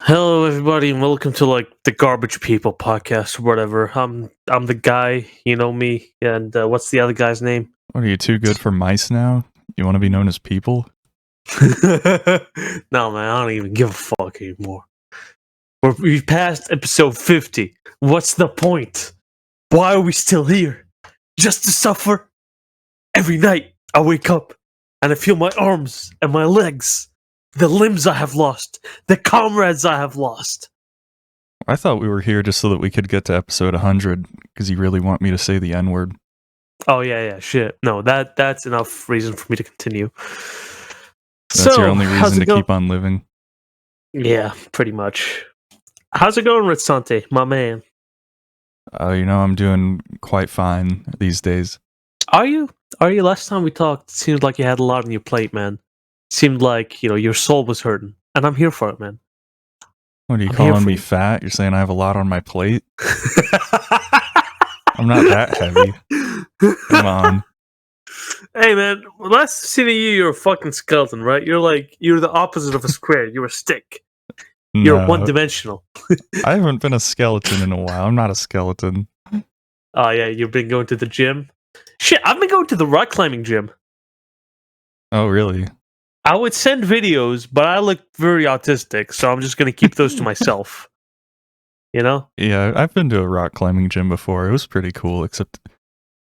Hello, everybody, and welcome to the Garbage People podcast or whatever. I'm the guy, you know me, and what's the other guy's name? What are you too good for mice now? You want to be known as people? No, man, I don't even give a fuck anymore. We've passed episode 50. What's the point? Why are we still here? Just to suffer? Every night I wake up and I feel my arms and my legs, the limbs I have lost, the comrades I have lost. I thought we were here just so that we could get to episode 100 because you really want me to say the N-word. Oh yeah, shit. No, that's enough reason for me to continue. That's your only reason to keep on living? Yeah, pretty much. How's it going, Ritzante, my man? I'm doing quite fine these days. Are you? Last time we talked, it seemed like you had a lot on your plate, man. Seemed like, your soul was hurting. And I'm here for it, man. What are you calling me fat? You're saying I have a lot on my plate? I'm not that heavy. Come on. Hey, man, last seen you're a fucking skeleton, right? You're the opposite of a square. You're a stick. You're one-dimensional. I haven't been a skeleton in a while. I'm not a skeleton. Oh, yeah, you've been going to the gym? Shit, I've been going to the rock climbing gym. Oh, really? I would send videos, but I look very autistic, so I'm just going to keep those to myself. You know? Yeah, I've been to a rock climbing gym before. It was pretty cool, except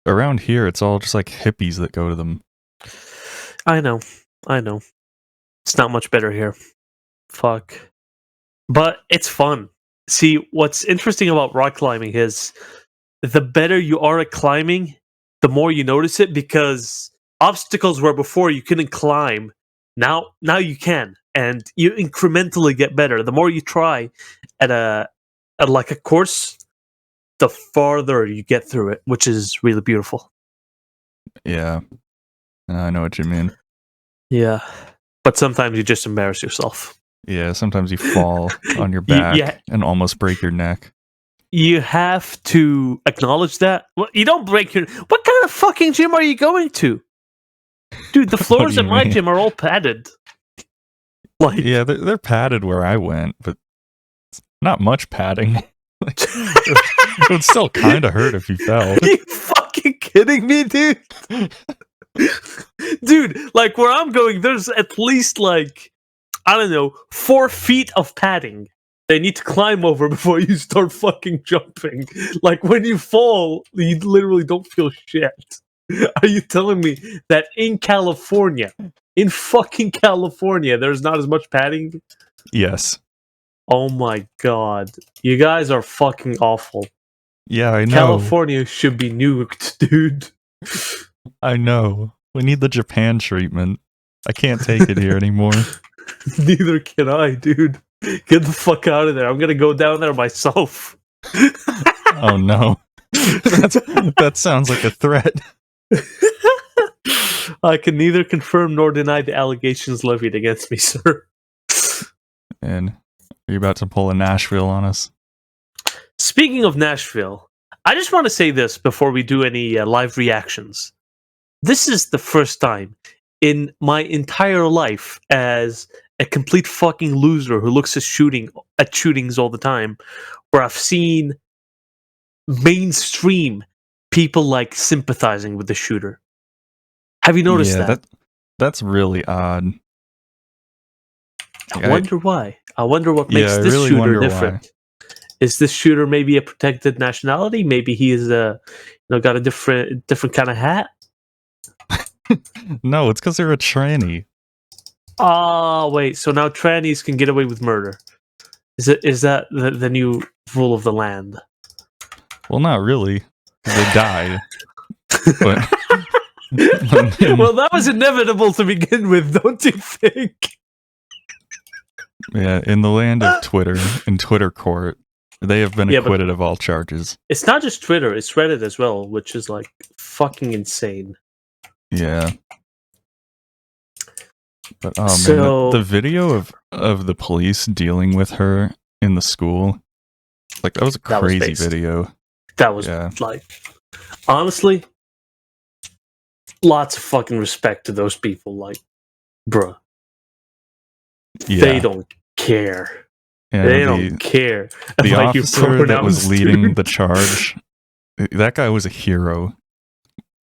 around here, it's all just like hippies that go to them. I know. It's not much better here. Fuck. But it's fun. See, what's interesting about rock climbing is the better you are at climbing, the more you notice it, because obstacles where before you couldn't climb, now you can, and you incrementally get better. The more you try at a course, the farther you get through it, which is really beautiful. Yeah, I know what you mean. Yeah, but sometimes you just embarrass yourself. Yeah, sometimes you fall on your back and almost break your neck. You have to acknowledge that. Well, you don't break your... What kind of fucking gym are you going to? Dude, the floors at my gym are all padded. Yeah, they're padded where I went, but not much padding. It would still kind of hurt if you fell. Are you fucking kidding me, dude? Dude, where I'm going, there's at least 4 feet of padding they need to climb over before you start fucking jumping. When you fall, you literally don't feel shit. Are you telling me that in fucking California, there's not as much padding? Yes. Oh my god. You guys are fucking awful. Yeah, I know. California should be nuked, dude. I know. We need the Japan treatment. I can't take it here anymore. Neither can I, dude. Get the fuck out of there. I'm gonna go down there myself. Oh no. That sounds like a threat. I can neither confirm nor deny the allegations levied against me, sir. And are you about to pull a Nashville on us? Speaking of Nashville, I just want to say this before we do any live reactions. This is the first time in my entire life as a complete fucking loser who looks at shootings all the time, where I've seen mainstream people sympathizing with the shooter. Have you noticed that? That's really odd. I wonder why. I wonder what makes this really shooter different. Why. Is this shooter maybe a protected nationality? Maybe he is got a different kind of hat? No, it's because they're a tranny. Oh, wait. So now trannies can get away with murder. Is that the new rule of the land? Well, not really. They died. But well, that was inevitable to begin with, don't you think? Yeah, in the land of Twitter, in Twitter court, they have been acquitted of all charges. It's not just Twitter, it's Reddit as well, which is fucking insane. Yeah. But man, the video of the police dealing with her in the school, that was a crazy video. That was honestly, lots of fucking respect to those people. Bruh. Yeah. They don't care. They don't care. The about officer that was pronouns, leading dude. the charge, that guy was a hero.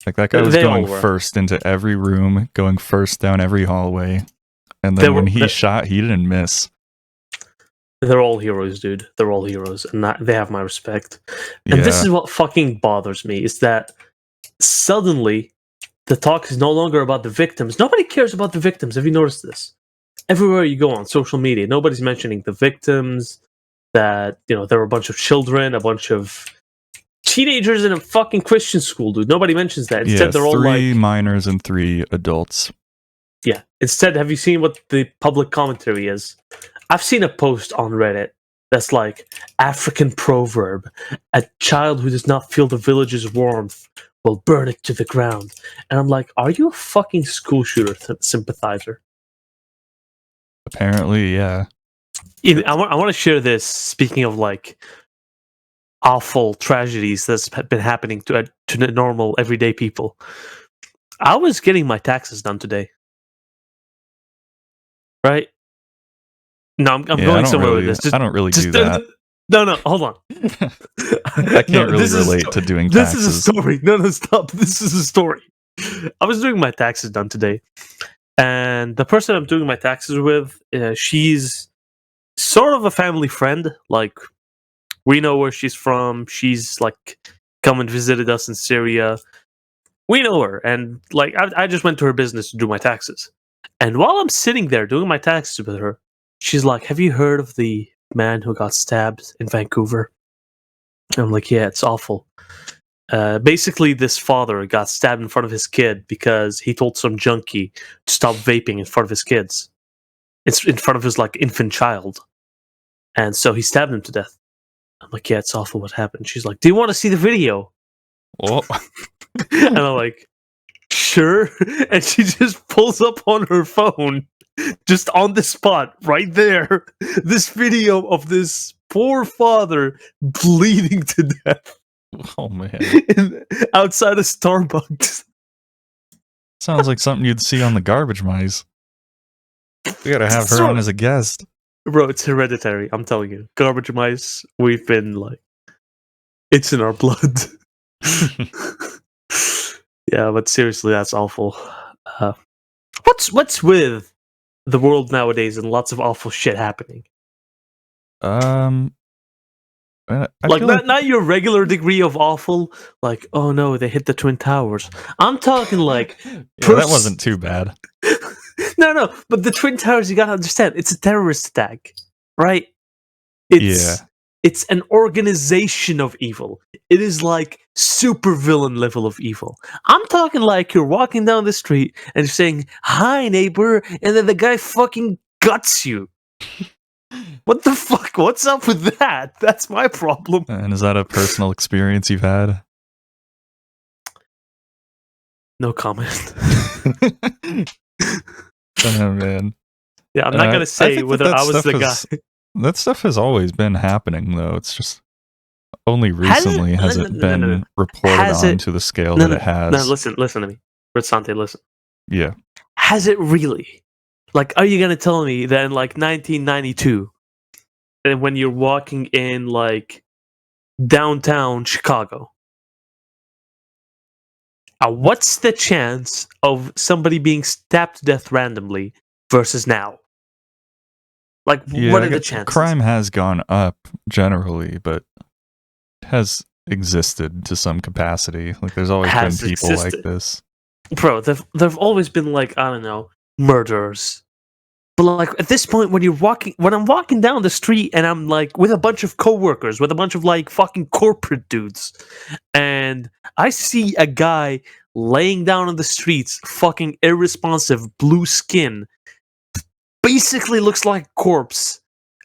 Like, that guy was going first into every room, going first down every hallway. And then when he shot, he didn't miss. They're all heroes, dude. They're all heroes. And they have my respect. And this is what fucking bothers me, is that suddenly the talk is no longer about the victims. Nobody cares about the victims. Have you noticed this? Everywhere you go on social media, nobody's mentioning the victims, that, you know, there were a bunch of children, a bunch of teenagers in a fucking Christian school, dude. Nobody mentions that. Instead, they're all like 3 minors and 3 adults. Yeah. Instead, have you seen what the public commentary is? I've seen a post on Reddit that's like, African proverb: a child who does not feel the village's warmth will burn it to the ground. And I'm like, are you a fucking school shooter sympathizer? Apparently, yeah. I want to share this, speaking of like awful tragedies that's been happening to normal everyday people. I was getting my taxes done today. Right? No, I'm going somewhere with this. I don't really do that. No, hold on. I can't really relate to doing taxes. This is a story. No, stop. This is a story. I was doing my taxes done today. And the person I'm doing my taxes with, she's sort of a family friend. Like, we know where she's from. She's like come and visited us in Syria. We know her. And like, I just went to her business to do my taxes. And while I'm sitting there doing my taxes with her, she's like, have you heard of the man who got stabbed in Vancouver? And I'm like, yeah, it's awful. Basically, this father got stabbed in front of his kid because he told some junkie to stop vaping in front of his kids. It's in front of his like infant child. And so he stabbed him to death. I'm like, yeah, it's awful what happened. She's like, do you want to see the video? Oh. And I'm like, sure. And she just pulls up on her phone, just on the spot, right there, this video of this poor father bleeding to death. Oh, man. Outside of Starbucks. Sounds like something you'd see on the Garbagemice. We gotta have her on as a guest. Bro, it's hereditary, I'm telling you. Garbagemice, we've been like, it's in our blood. Yeah, but seriously, that's awful. What's with the world nowadays and lots of awful shit happening? Not your regular degree of awful, like, oh no, they hit the Twin Towers. I'm talking like that wasn't too bad. No, but the Twin Towers, you gotta understand, it's a terrorist attack, right? It's an organization of evil. It is like super villain level of evil. I'm talking like you're walking down the street and you're saying, hi neighbor, and then the guy fucking guts you. What the fuck? What's up with that? That's my problem. And is that a personal experience you've had? No comment. Oh, man. Yeah, I'm not going to say whether I was the guy. That stuff has always been happening, though. It's just only recently has it been reported on to the scale that it has. No, listen to me. Ritzante, listen. Yeah. Has it really? Like, are you going to tell me that in, like, 1992, and when you're walking in, like, downtown Chicago, what's the chance of somebody being stabbed to death randomly versus now? Like, what are the chances? Crime has gone up generally, but it has existed to some capacity. Like, there's always been people like this. Bro, there've always been, like, I don't know, murders. But, like, at this point, when I'm walking down the street and I'm, like, with a bunch of coworkers, with a bunch of, like, fucking corporate dudes, and I see a guy laying down on the streets, fucking irresponsive, blue skin, basically looks like a corpse.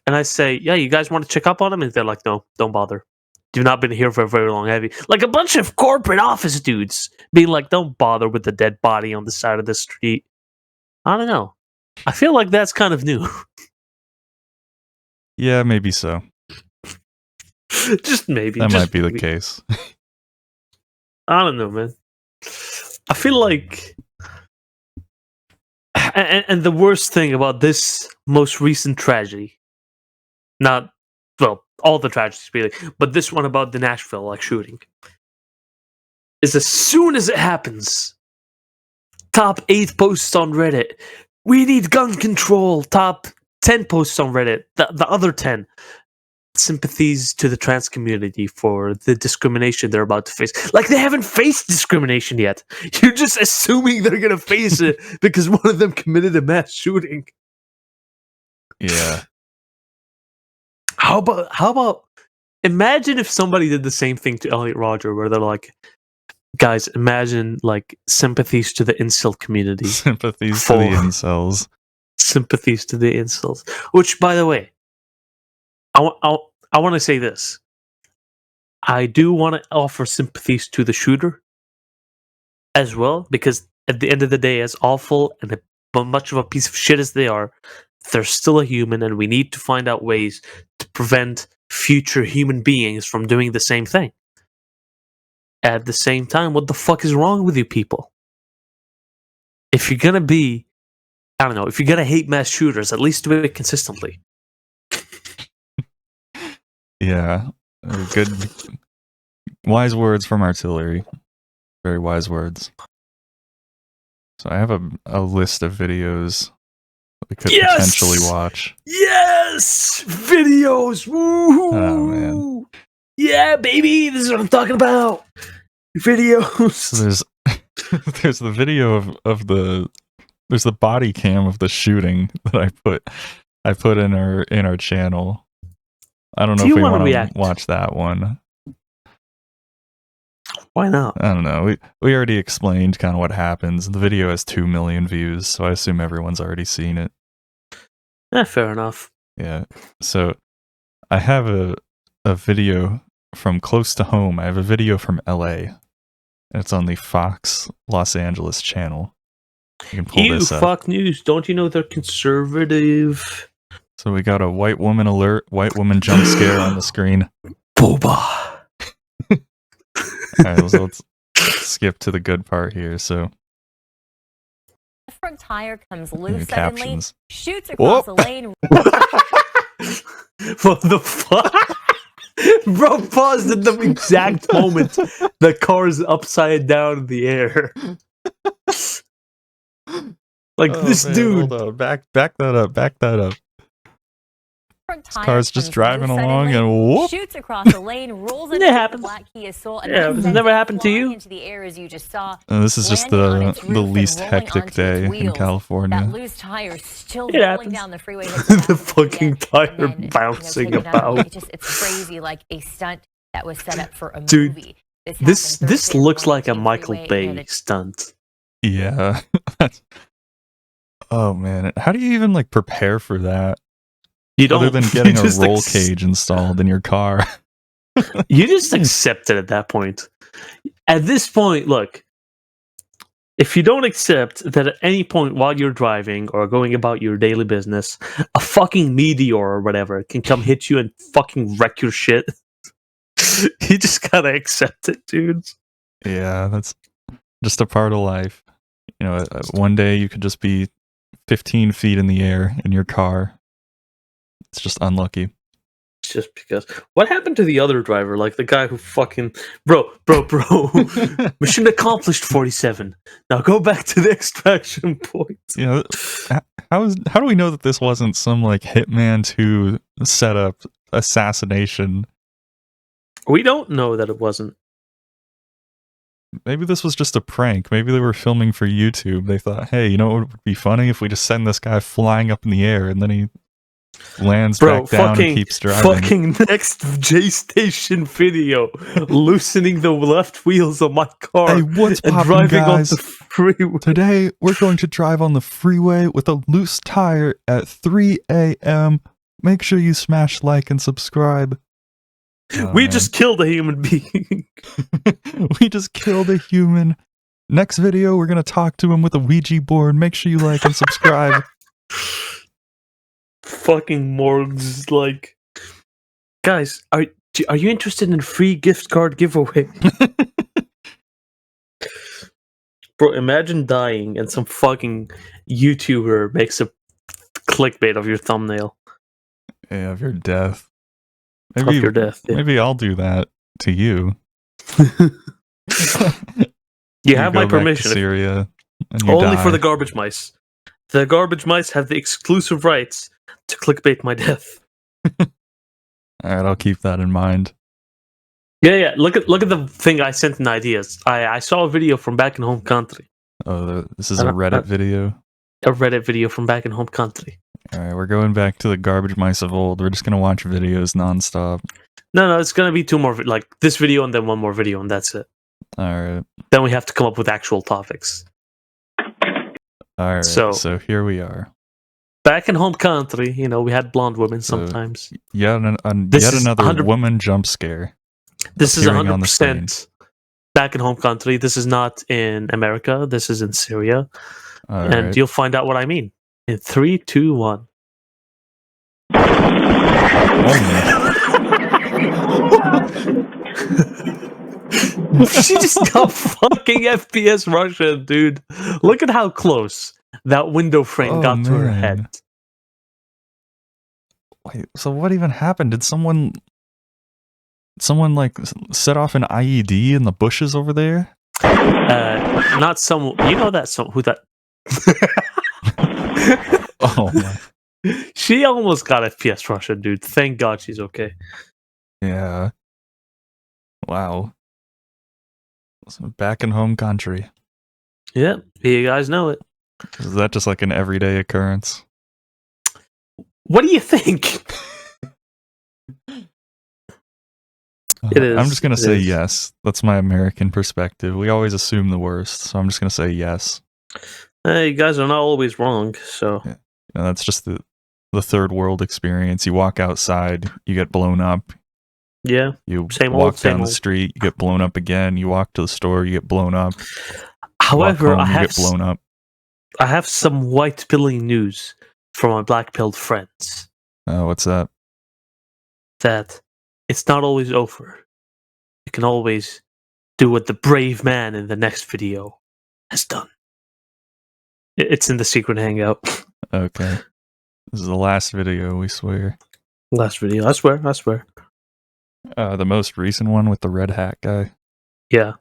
And I say, yeah, you guys want to check up on him? And they're like, no, don't bother. You've not been here for very long, have you? Like a bunch of corporate office dudes being like, don't bother with the dead body on the side of the street. I don't know. I feel like that's kind of new. Yeah, maybe so. Just maybe. That might be the case. I don't know, man. I feel like... And the worst thing about this most recent tragedy Not, well, all the tragedies, really, but this one about the Nashville shooting is as soon as it happens, top 8 posts on Reddit. We need gun control. Top 10 posts on Reddit. The other 10. Sympathies to the trans community for the discrimination they're about to face. Like, they haven't faced discrimination yet. You're just assuming they're going to face it because one of them committed a mass shooting. Yeah. How about imagine if somebody did the same thing to Elliot Rodger, where they're like, guys, imagine sympathies to the incel community. Sympathies to the incels. Sympathies to the incels. Which, by the way, I want to say this. I do want to offer sympathies to the shooter as well, because at the end of the day, as awful and much of a piece of shit as they are, they're still a human, and we need to find out ways to prevent future human beings from doing the same thing. At the same time, what the fuck is wrong with you people? If you're gonna be, I don't know, if you're gonna hate mass shooters, at least do it consistently. Yeah. Good. Wise words from Artillery. Very wise words. So I have a list of videos we could potentially watch. Yes! Videos! Woo! Oh, man. Yeah, baby! This is what I'm talking about! Videos! So there's the video of the... There's the body cam of the shooting that I put in our channel. I don't know if we want to watch that one. Why not? I don't know. We already explained kind of what happens. The video has 2 million views, so I assume everyone's already seen it. Fair enough. Yeah. So I have a video from close to home. I have a video from LA. It's on the Fox Los Angeles channel. You can pull this up. Fox News, don't you know they're conservative? So we got a white woman alert, white woman jump scare on the screen. Boba. Alright, let's skip to the good part here. So the front tire comes loose suddenly, captions. Shoots across the lane. What the fuck? Bro paused at the exact moment the car is upside down in the air. This man, dude. Hold on. Back that up. This car's just driving along and whoop. Shoots across the lane, rolls into the black Kia Soul, and it's never happened to you. Into the air as you just saw. This is just the least hectic day in California. That loose tire still rolling down the freeway. The fucking tire bouncing about. It's crazy, like a stunt that was set up for a Dude, movie. this looks like a Michael Bay stunt. Yeah. Oh man, how do you even prepare for that? Other than getting a roll cage installed in your car. You just accept it at that point. At this point, look, if you don't accept that at any point while you're driving or going about your daily business, a fucking meteor or whatever can come hit you and fucking wreck your shit, you just gotta accept it, dude. Yeah, that's just a part of life. You know, one day you could just be 15 feet in the air in your car. It's just unlucky. It's just because. What happened to the other driver? The guy who fucking... Bro. Mission accomplished 47. Now go back to the extraction point. You know, how do we know that this wasn't some Hitman 2 setup assassination? We don't know that it wasn't. Maybe this was just a prank. Maybe they were filming for YouTube. They thought, hey, you know what would be funny if we just send this guy flying up in the air and then he lands back down and keeps driving. Fucking next J Station video, loosening the left wheels of my car. Hey, what's and poppin', driving guys? on the freeway. Today we're going to drive on the freeway with a loose tire at 3 a.m. Make sure you smash like and subscribe. Oh, we just killed a human being. We just killed a human. Next video, we're going to talk to him with a Ouija board. Make sure you like and subscribe. Fucking morgues, guys, are you interested in a free gift card giveaway? Bro, imagine dying and some fucking YouTuber makes a clickbait of your thumbnail. Yeah, of your death. Of your death. Yeah. Maybe I'll do that to you. You have my go back to permission. Syria, and you Only die. for the garbage mice. The garbage mice have the exclusive rights to clickbait my death. Alright, I'll keep that in mind. Yeah. Look at the thing I sent in ideas. I saw a video from back in home country. Oh, this is a Reddit video? A Reddit video from back in home country. Alright, we're going back to the garbage mice of old. We're just gonna watch videos nonstop. No, it's gonna be two more, like this video and then one more video, and that's it. Alright. Then we have to come up with actual topics. Alright, so here we are. Back in home country, you know, we had blonde women sometimes. Yet another woman jump scare. This is appearing on the 100% back in home country. This is not in America. This is in Syria. And you'll find out what I mean. In 3, 2, 1. She just got fucking FPS Russian, dude. Look at how close that window frame got to her head. Wait, so what even happened? Did someone like set off an IED in the bushes over there? Not some. You know that who that? Oh my. She almost got FPS Russian, dude. Thank God she's okay. Yeah. Wow. So back in home country. Yeah, you guys know it. Is that just like an everyday occurrence? What do you think? It is. I'm just going to say yes. That's my American perspective. We always assume the worst, so I'm just going to say yes. You guys are not always wrong, so... Yeah. You know, that's just the third world experience. You walk outside, you get blown up. Yeah, you same walk old, down the street, you get blown up again. You walk to the store, you get blown up. However, home, you get blown up. I have some white-pilling news from my black-pilled friends. What's that? That it's not always over. You can always do what the brave man in the next video has done. It's in the secret hangout. Okay. This is the last video, we swear. Last video, I swear. The most recent one with the red hat guy? Yeah.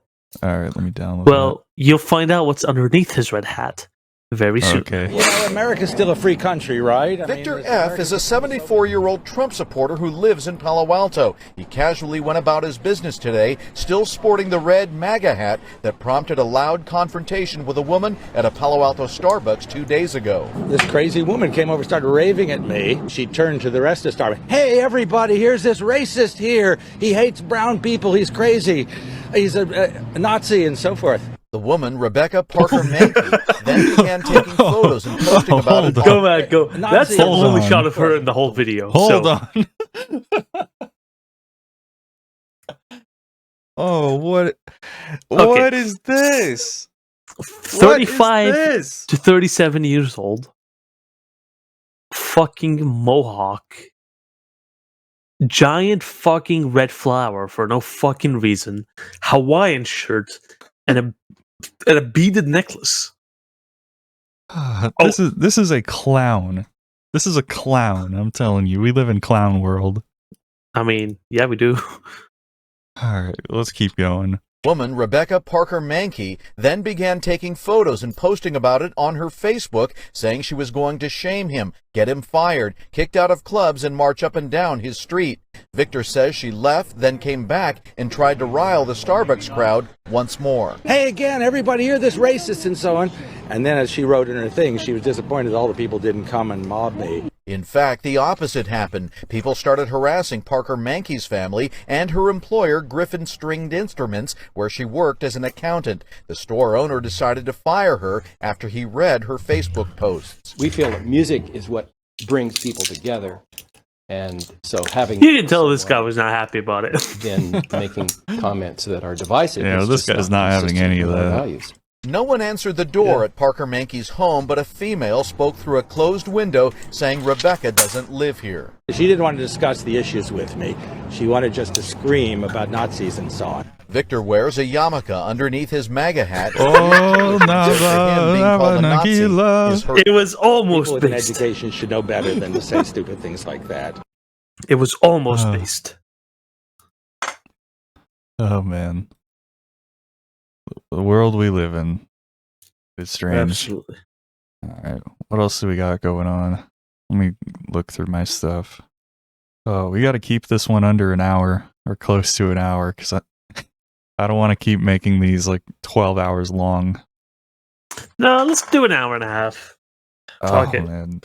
Alright, let me download Well, you'll find out what's underneath his red hat very soon. Okay. You know, America's still a free country, right? Victor F. is a 74-year-old Trump supporter who lives in Palo Alto. He casually went about his business today, still sporting the red MAGA hat that prompted a loud confrontation with a woman at a Palo Alto Starbucks 2 days ago. This crazy woman came over, started raving at me. She turned to the rest of Starbucks. Hey, everybody, here's this racist here. He hates brown people. He's crazy. He's a Nazi and so forth. The woman, Rebecca Parker Mankey, then began taking photos and posting about it. Go back, go. That's the only shot of her in the whole video. Hold on. Oh, what is this? 35 to 37 years old. Fucking mohawk. Giant fucking red flower for no fucking reason. Hawaiian shirt and a beaded necklace. This is a clown. This is a clown, I'm telling you. We live in clown world. I mean, yeah, we do. Alright, let's keep going. Woman, Rebecca Parker Mankey, then began taking photos and posting about it on her Facebook, saying she was going to shame him, get him fired, kicked out of clubs, and march up and down his street. Victor says she left, then came back and tried to rile the Starbucks crowd once more. Hey, again, everybody here, this racist and so on. And then as she wrote in her thing, she was disappointed all the people didn't come and mob me. In fact, the opposite happened. People started harassing Parker Mankey's family and her employer, Griffin Stringed Instruments, where she worked as an accountant. The store owner decided to fire her after he read her Facebook posts. We feel that music is what brings people together. And so having... You can tell this guy was not happy about it. Then making comments that are divisive. Yeah, this guy's not having any of that. Values. No one answered the door at Parker Mankey's home, but a female spoke through a closed window saying Rebecca doesn't live here. She didn't want to discuss the issues with me. She wanted just to scream about Nazis and so on. Victor wears a yarmulke underneath his MAGA hat. It was almost People with an education should know better than to say stupid things like that. It was almost Oh. based. Oh man, the world we live in. It's strange. Absolutely. All right, what else do we got going on? Let me look through my stuff. Oh, we got to keep this one under an hour or close to an hour because I don't want to keep making these like 12 hours long. No, let's do an hour and a half. Fuck Oh it. man,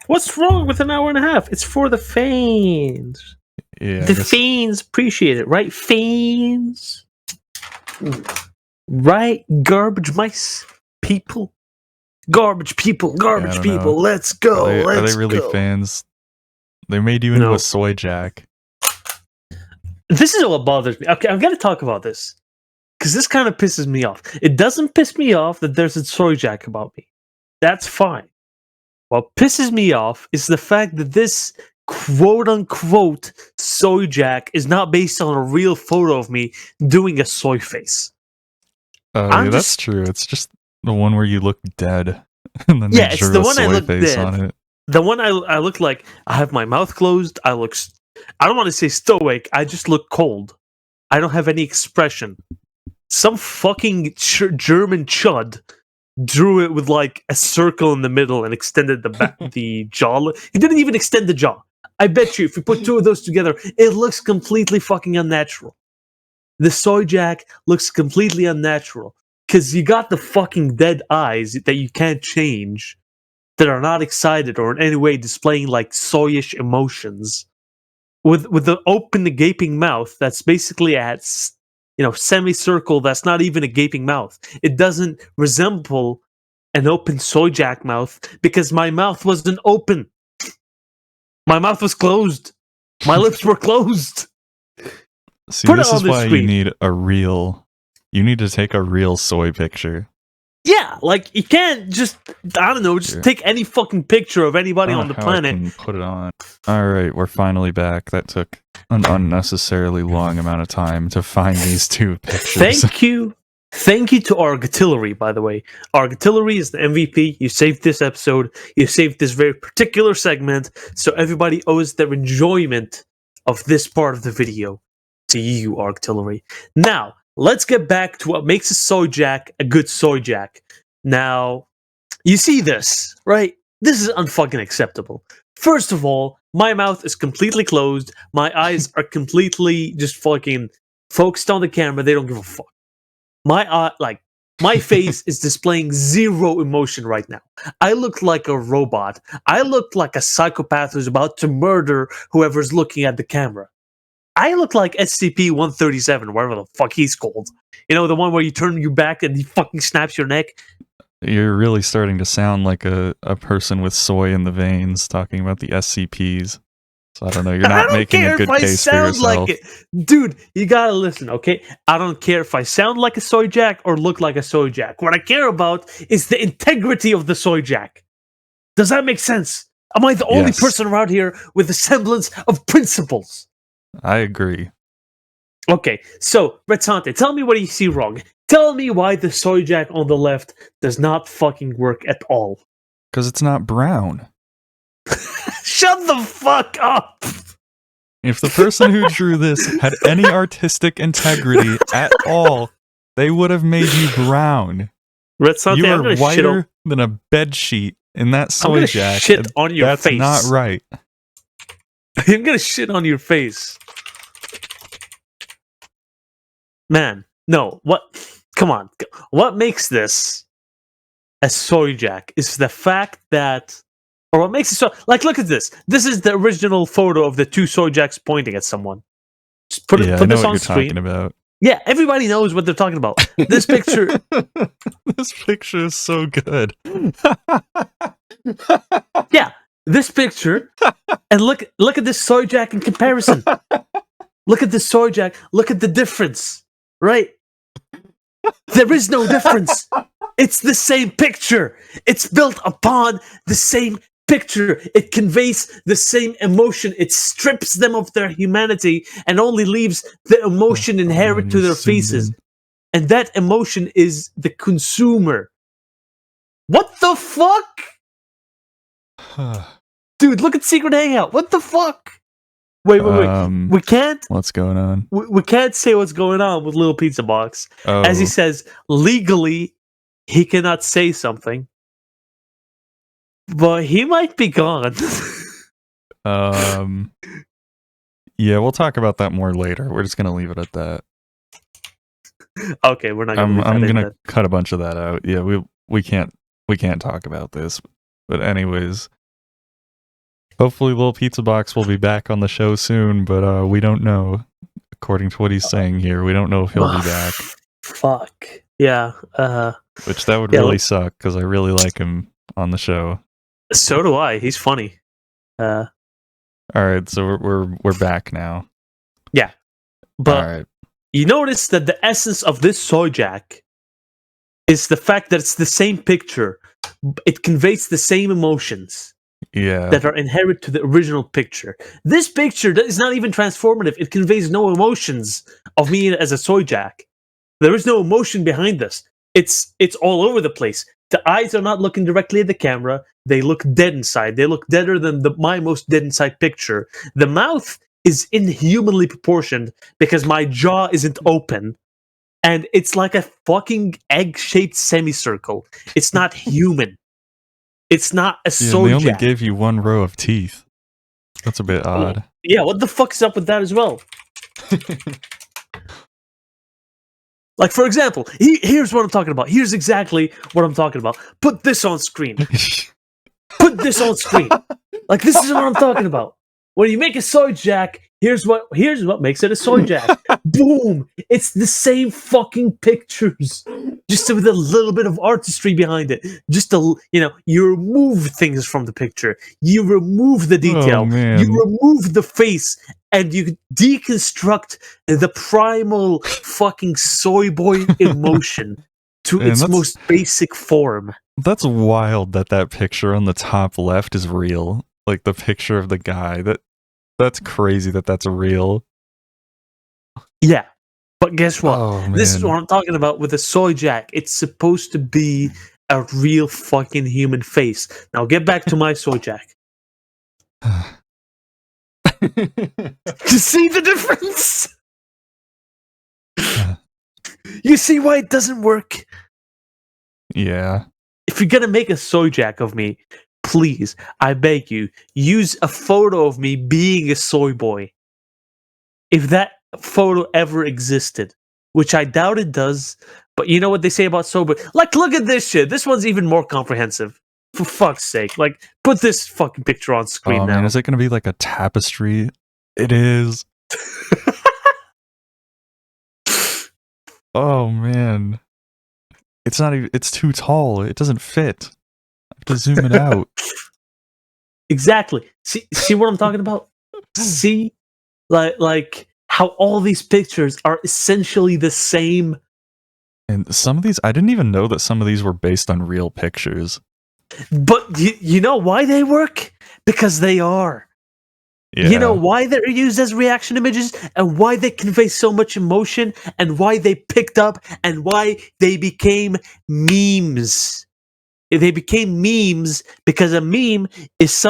What's wrong with an hour and a half? It's for the fans. yeah. The fans appreciate it, right? Fans. Right? Garbage mice people. Garbage people. Garbage don't people. know. Let's go. Are Let's they really go. fans? They made you into No. a soy jack. This is what bothers me. Okay, I've got to talk about this. Because this kind of pisses me off. It doesn't piss me off that there's a soy jack about me. That's fine. What pisses me off is the fact that this quote-unquote soy jack is not based on a real photo of me doing a soy face. Oh, I'm yeah, that's just- true. It's just the one where you look dead, and then Yeah, they it's drew the a one I soy look face dead. on it. The one I look like I have my mouth closed. I don't want to say stoic. I just look cold. I don't have any expression. Some fucking German chud drew it with like a circle in the middle and extended the jaw. He didn't even extend the jaw. I bet you if you put two of those together, it looks completely fucking unnatural. The soy jack looks completely unnatural because you got the fucking dead eyes that you can't change, that are not excited or in any way displaying like soyish emotions, with the open, gaping mouth that's basically at semicircle. That's not even a gaping mouth. It doesn't resemble an open soy jack mouth because my mouth wasn't open. My mouth was closed. My lips were closed. See, Put it this on is the why screen. you need to take a real soy picture. Yeah, like you can't just Sure. take any fucking picture of anybody I don't on the know how I planet. can put it on. All right, we're finally back. That took an unnecessarily long amount of time to find these two pictures. Thank you to Artillery, by the way. Artillery is the MVP. You saved this episode. You saved this very particular segment, so everybody owes their enjoyment of this part of the video to you, Artillery. Now, let's get back to what makes a soy jack a good soy jack. Now, you see this, right? This is unfucking acceptable. First of all, my mouth is completely closed. My eyes are completely just fucking focused on the camera. They don't give a fuck. My face is displaying zero emotion right now. I look like a robot. I look like a psychopath who's about to murder whoever's looking at the camera. I look like SCP-137, whatever the fuck he's called. You know, the one where you turn your back and he fucking snaps your neck? You're really starting to sound like a person with soy in the veins talking about the SCPs. So I don't know, you're I not don't making care a good if I case for sound yourself. like it. Dude, you gotta listen, okay? I don't care if I sound like a soy jack or look like a soy jack. What I care about is the integrity of the soy jack. Does that make sense? Am I the only Yes. person around here with a semblance of principles? I agree. Okay, so, Redsante, tell me what you see wrong. Tell me why the soy jack on the left does not fucking work at all. Because it's not brown. Shut the fuck up! If the person who drew this had any artistic integrity at all, they would have made you brown. Redsante, You I'm are gonna shit whiter than a bed sheet in that I'm soy gonna jack. shit and on your That's face. not right. I'm gonna shit on your face. Man, no, what? Come on. What makes this a soy jack is the fact that, or what makes it so, like, look at this. This is the original photo of the two soy jacks pointing at someone. Just put Yeah, I put know this what on you're screen. talking about. Yeah, everybody knows what they're talking about. This picture, This picture is so good. yeah, this picture, and look at this soy jack in comparison. Look at this soy jack. Look at the difference, right? There is no difference. It's the same picture. It's built upon the same picture. It conveys the same emotion. It strips them of their humanity and only leaves the emotion inherent to their faces. And that emotion is the consumer. What the fuck? Dude, look at Secret Hangout. What the fuck? Wait. We can't. What's going on? We can't say what's going on with Little Pizza Box. Oh, As he says, legally, he cannot say something, but he might be gone. yeah, we'll talk about that more later. We're just gonna leave it at that. Okay, we're not gonna. I'm gonna cut a bunch of that out. Yeah, we can't talk about this. But anyways, hopefully Little Pizza Box will be back on the show soon, but we don't know. According to what he's saying here, we don't know if he'll be back. Fuck. Yeah. Which that would really suck because I really like him on the show. So do I. He's funny. All right, so we're back now. Yeah, but all right. You notice that the essence of this soy jack is the fact that it's the same picture. It conveys the same emotions. Yeah. That are inherent to the original picture. This picture is not even transformative. It conveys no emotions of me as a soy jack. There is no emotion behind this. It's all over the place. The eyes are not looking directly at the camera. They look dead inside. They look deader than my most dead inside picture. The mouth is inhumanly proportioned because my jaw isn't open. And it's like a fucking egg-shaped semicircle. It's not human. It's not a soy they only jack. gave you one row of teeth. That's a bit odd. Yeah, what the fuck is up with that as well? Like, for example, here's what I'm talking about. Here's exactly what I'm talking about. Put this on screen. Put this on screen. Like, this is what I'm talking about. When you make a soy jack, here's what makes it a soy jack. Boom! It's the same fucking pictures, just with a little bit of artistry behind it. Just you remove things from the picture. You remove the detail. You remove the face, and you deconstruct the primal fucking soy boy emotion to its most basic form. That's wild that picture on the top left is real. Like the picture of the guy. That's crazy that's real. Yeah. But guess what? Oh, this is what I'm talking about with a soy jack. It's supposed to be a real fucking human face. Now get back to my soy jack. You see the difference? You see why it doesn't work? Yeah. If you're gonna make a soy jack of me, please, I beg you, use a photo of me being a soy boy. If that photo ever existed, which I doubt it does, but you know what they say about soy boy? Like, look at this shit. This one's even more comprehensive. For fuck's sake. Like, put this fucking picture on screen now. Man, is it gonna be like a tapestry? It is. Oh man. It's not even, it's too tall. It doesn't fit. I have to zoom it out. Exactly. See what I'm talking about? See? Like how all these pictures are essentially the same. And some of these, I didn't even know that some of these were based on real pictures. But you know why they work? Because they are. Yeah. You know why they're used as reaction images and why they convey so much emotion and why they picked up and why they became memes. They became memes because a meme is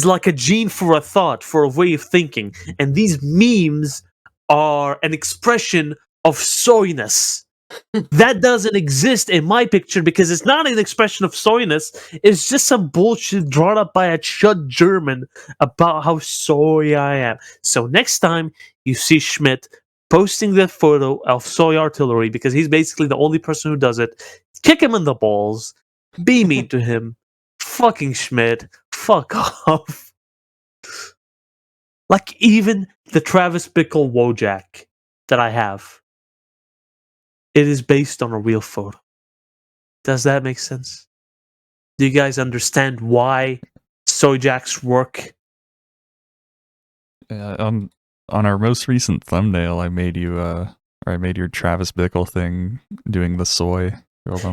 like a gene for a thought, for a way of thinking. And these memes are an expression of soyness. That doesn't exist in my picture because it's not an expression of soyness. It's just some bullshit drawn up by a chud German about how soy I am. So next time you see Schmidt posting the photo of soy artillery, because he's basically the only person who does it, kick him in the balls, be mean to him. Fucking Schmidt, fuck off. Like even the Travis Bickle Wojak that I have. It is based on a real photo. Does that make sense? Do you guys understand why soy jacks work? On our most recent thumbnail, I made you I made your Travis Bickle thing doing the soy.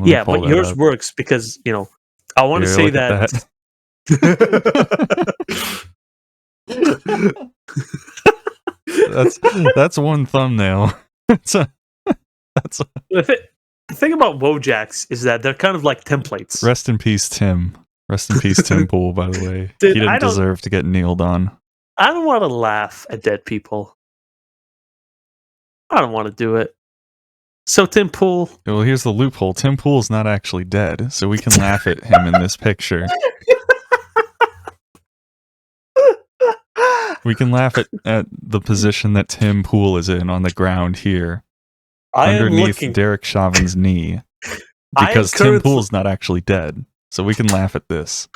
Yeah, but yours works because I want to say that. That's one thumbnail. The thing about Wojaks is that they're kind of like templates. Rest in peace, Tim. Rest in peace, Tim Pool, by the way. Dude, he didn't deserve to get kneeled on. I don't want to laugh at dead people. I don't want to do it. So Tim Pool, Well, here's the loophole. Tim Pool's not actually dead, so we can laugh at him in this picture. We can laugh at the position that Tim Pool is in on the ground here, I am underneath looking. Derek Chauvin's knee, I am because Tim currently- Pool's not actually dead. So we can laugh at this.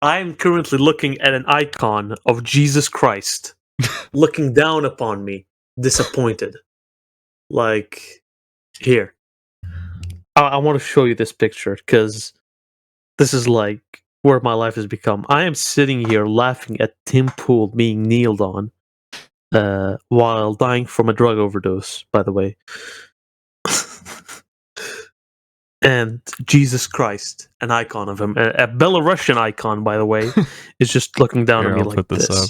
I am currently looking at an icon of Jesus Christ, looking down upon me, disappointed. Like, here. I want to show you this picture because this is like where my life has become. I am sitting here laughing at Tim Pool being kneeled on while dying from a drug overdose, by the way. And Jesus Christ, an icon of him, a Belarusian icon, by the way, is just looking down Here, at me I'll like put this this. up.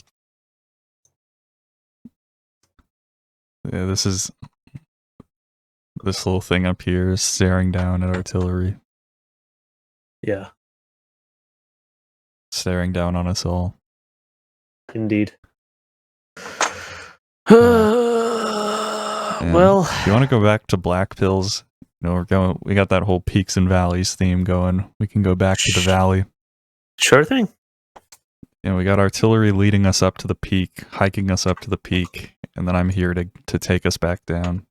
Yeah, this is this little thing up here is staring down at artillery, Yeah, staring down on us all. indeed. And Well, if you want to go back to Black Pills, you know, we got that whole peaks and valleys theme going. We can go back to the valley. sure thing. You know, we got artillery leading us up to the peak, hiking us up to the peak, and then I'm here to take us back down.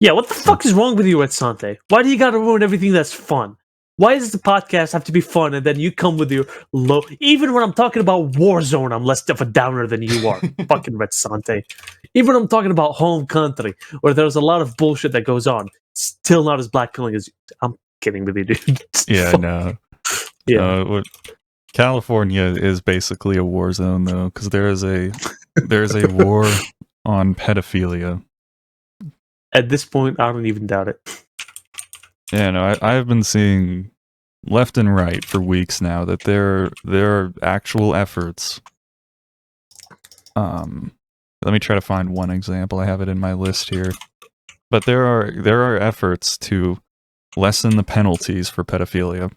Yeah, what the fuck is wrong with you, Ed Sante? Why do you gotta ruin everything that's fun? Why does the podcast have to be fun and then you come with your low... Even when I'm talking about Warzone, I'm less of a downer than you are. Fucking Red Sante. Even when I'm talking about home country, where there's a lot of bullshit that goes on, still not as black pilling as... I'm kidding with you, dude. Yeah, Fuck. no. Yeah. California is basically a war zone, though, because there's a war on pedophilia. At this point, I don't even doubt it. Yeah, no, I've been seeing left and right for weeks now that there are actual efforts. Let me try to find one example. I have it in my list here, but there are efforts to lessen the penalties for pedophilia,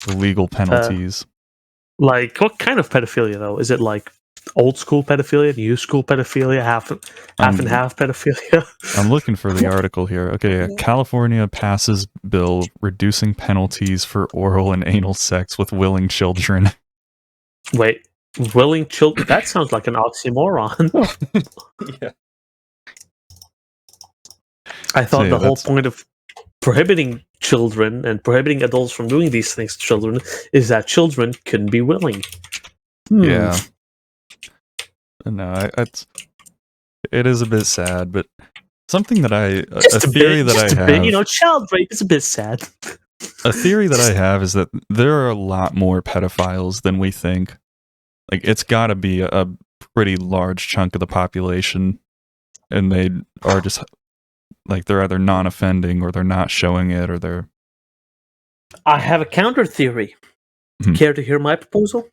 the legal penalties. Like, what kind of pedophilia, though? Is it like old school pedophilia, new school pedophilia, half and half pedophilia? I'm looking for the article here. Okay, California passes bill reducing penalties for oral and anal sex with willing children. Wait, willing children? That sounds like an oxymoron. Yeah. I thought yeah, the whole that's- point of prohibiting children and prohibiting adults from doing these things to children is that children couldn't be willing. Yeah. No, it is a bit sad, but something that a theory that I have, you know, child rape is a bit sad. a theory that I have is that there are a lot more pedophiles than we think. Like, it's got to be a pretty large chunk of the population, and they are just like they're either non-offending or they're not showing it, or they're. I have a counter theory. Care to hear my proposal?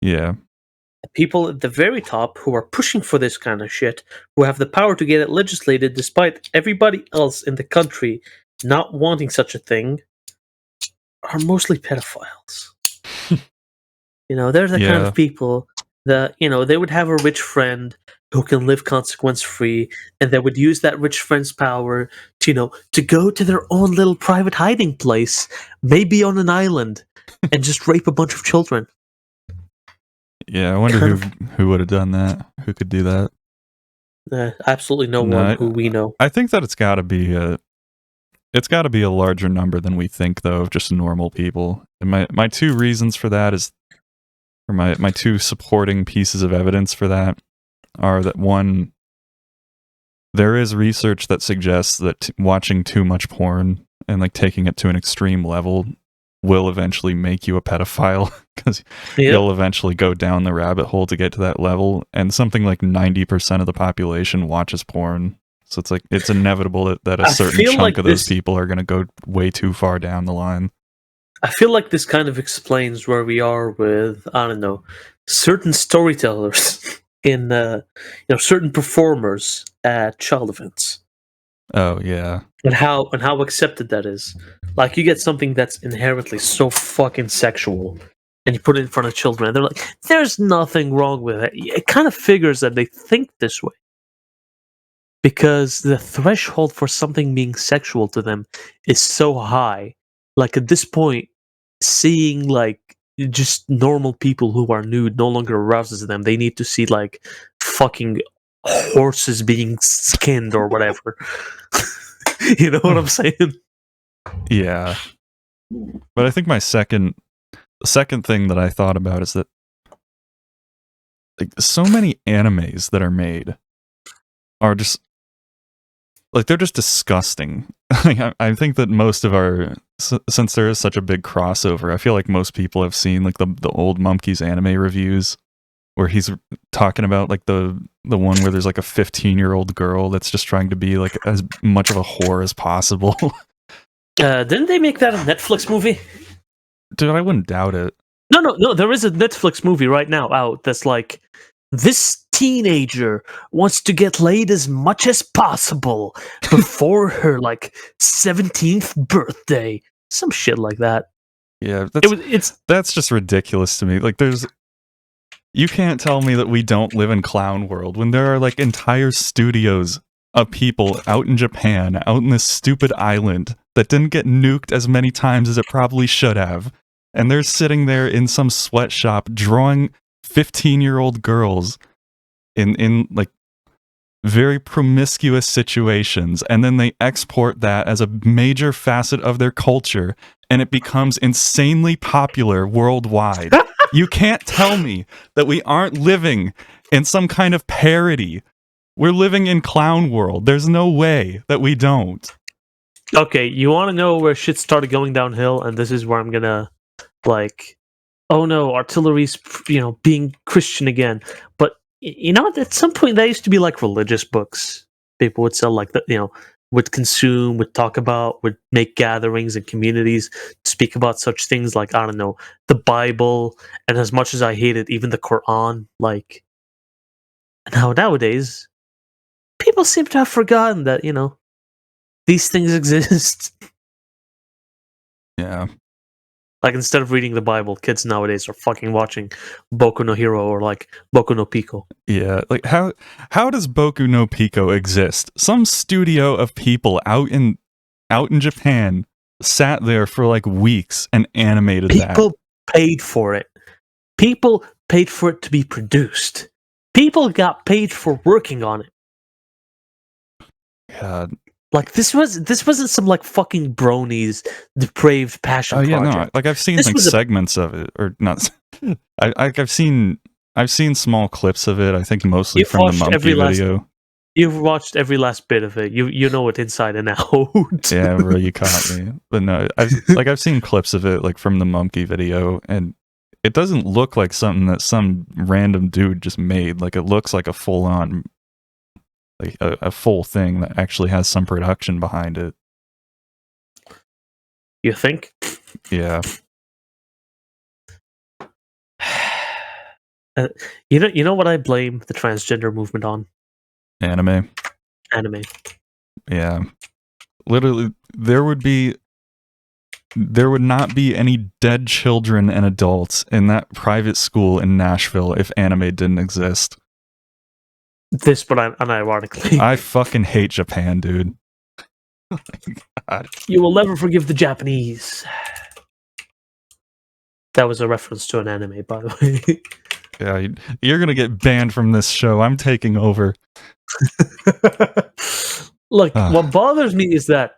Yeah. People at the very top who are pushing for this kind of shit, who have the power to get it legislated despite everybody else in the country not wanting such a thing, are mostly pedophiles. You know, they're the kind of people that, you know, they would have a rich friend who can live consequence-free, and they would use that rich friend's power to, you know, to go to their own little private hiding place, maybe on an island, and just rape a bunch of children. Yeah, I wonder who would have done that. Who could do that? Absolutely no one who we know. I think that it's got to be a larger number than we think, though, of just normal people. And my two reasons for that is, or my two supporting pieces of evidence for that are that, one, there is research that suggests that watching too much porn and like taking it to an extreme level will eventually make you a pedophile, because you'll eventually go down the rabbit hole to get to that level, and something like 90% of the population watches porn, so it's like it's inevitable that a certain chunk of those people are going to go way too far down the line. I feel like this kind of explains where we are with, I don't know, certain storytellers in certain performers at child events. Oh yeah. And how accepted that is. Like, you get something that's inherently so fucking sexual, and you put it in front of children, and they're like, "There's nothing wrong with it." It kind of figures that they think this way because the threshold for something being sexual to them is so high. Like at this point, seeing like just normal people who are nude no longer arouses them. They need to see like fucking horses being skinned or whatever. You know what I'm saying? Yeah. But I think the second thing that I thought about is that like so many animes that are made are just like they're just disgusting. I think that most of our since there is such a big crossover, I feel like most people have seen like the old Mumkeys anime reviews where he's talking about like the one where there's like a 15-year-old girl that's just trying to be like as much of a whore as possible. Didn't they make that a Netflix movie? Dude, I wouldn't doubt it. No. There is a Netflix movie right now out that's like, this teenager wants to get laid as much as possible before her like 17th birthday. Some shit like that. Yeah, It's that's just ridiculous to me. Like you can't tell me that we don't live in clown world when there are like entire studios of people out in Japan, out in this stupid island that didn't get nuked as many times as it probably should have. And they're sitting there in some sweatshop drawing 15-year-old girls in like very promiscuous situations, and then they export that as a major facet of their culture, and it becomes insanely popular worldwide. You can't tell me that we aren't living in some kind of parody. We're living in clown world. There's no way that we don't. okay. You want to know where shit started going downhill, and this is where I'm gonna like, oh no, artillery's being Christian again. But you know, at some point that used to be like religious books. People would sell like that, would consume, would talk about, would make gatherings and communities to speak about such things like, I don't know, the Bible, and as much as I hate it, even the Quran. Like, nowadays, people seem to have forgotten that these things exist. Yeah. Like, instead of reading the Bible, kids nowadays are fucking watching Boku no Hero or like Boku no Pico. Yeah, like how does Boku no Pico exist? Some studio of people out in Japan sat there for like weeks and animated that. People paid for it. People paid for it to be produced. People got paid for working on it. God. Like this wasn't some like fucking bronies depraved passion project. No, like I've seen like segments of it, or not. I've seen small clips of it. I think mostly from the Monkey video. You've watched every last bit of it. You know it inside and out. Yeah, bro, you caught me. But no, I've seen clips of it like from the Monkey video, and it doesn't look like something that some random dude just made. Like it looks like a full on. Like a full thing that actually has some production behind it. You think? Yeah. You know what I blame the transgender movement on? Anime. Yeah. Literally, there would not be any dead children and adults in that private school in Nashville if anime didn't exist. This, but unironically. I fucking hate Japan, dude. Oh my God. You will never forgive the Japanese. That was a reference to an anime, by the way. Yeah, you're gonna get banned from this show. I'm taking over. Look, what bothers me is that,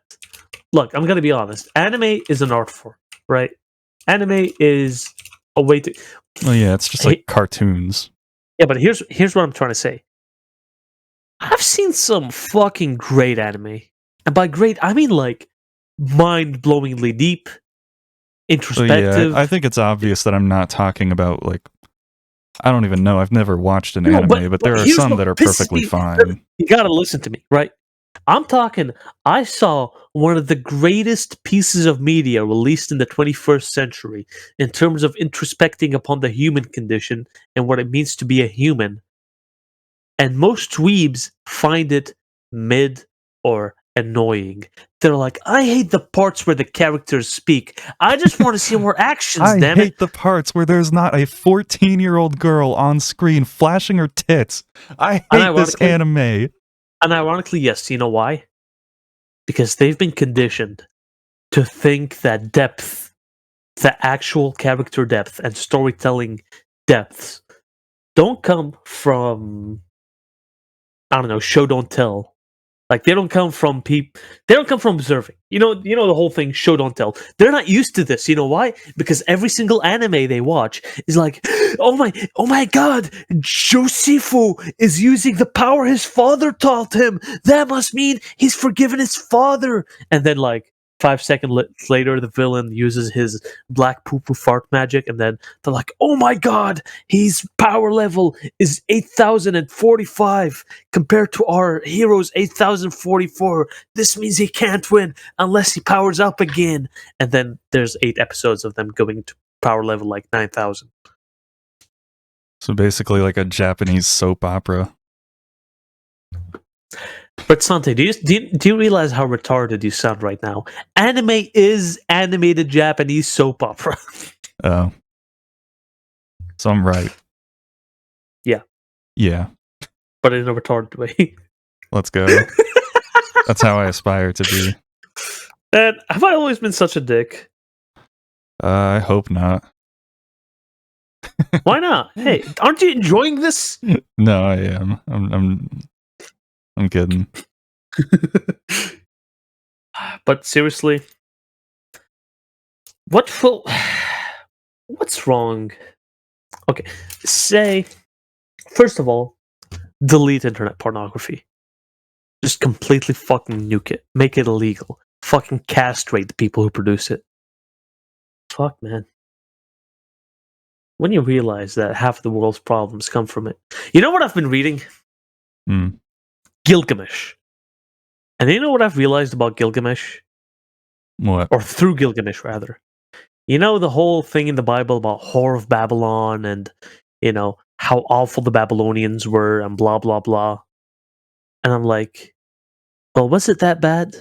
look, I'm gonna be honest. Anime is an art form, right? Anime is a way to... Well, yeah, it's just like cartoons. Yeah, but here's what I'm trying to say. I've seen some fucking great anime. And by great, I mean like mind-blowingly deep, introspective. Yeah, I think it's obvious that I'm not talking about like, I don't even know. I've never watched an anime, but there are some that are perfectly fine. You gotta listen to me, right? I'm talking, I saw one of the greatest pieces of media released in the 21st century in terms of introspecting upon the human condition and what it means to be a human. And most dweebs find it mid or annoying. They're like, I hate the parts where the characters speak. I just want to see more actions, I damn it. hate the parts where there's not a 14-year-old girl on screen flashing her tits. I hate this anime. And ironically, yes, you know why? Because they've been conditioned to think that depth, the actual character depth and storytelling depths, don't come from, I don't know, show don't tell. Like, they don't come from they don't come from observing. You know the whole thing, show don't tell. They're not used to this. You know why? Because every single anime they watch is like, oh my god, Josephu is using the power his father taught him. That must mean he's forgiven his father. And then like 5 seconds later, the villain uses his black poo-poo fart magic, and then they're like, oh my god, his power level is 8,045 compared to our hero's 8,044. This means he can't win unless he powers up again. And then there's 8 episodes of them going to power level like 9,000. So basically like a Japanese soap opera. But Sante, do you realize how retarded you sound right now? Anime is animated Japanese soap opera. Oh. So I'm right. Yeah. Yeah. But in a retarded way. Let's go. That's how I aspire to be. And have I always been such a dick? I hope not. Why not? Hey, aren't you enjoying this? No, I am. I'm kidding. But seriously, what's wrong? Okay, say, first of all, delete internet pornography. Just completely fucking nuke it. Make it illegal. Fucking castrate the people who produce it. Fuck, man. When you realize that half of the world's problems come from it. You know what I've been reading? Gilgamesh. And you know what I've realized about Gilgamesh? What? Or through Gilgamesh, rather. You know the whole thing in the Bible about Whore of Babylon and, you know, how awful the Babylonians were and blah, blah, blah. And I'm like, well, was it that bad?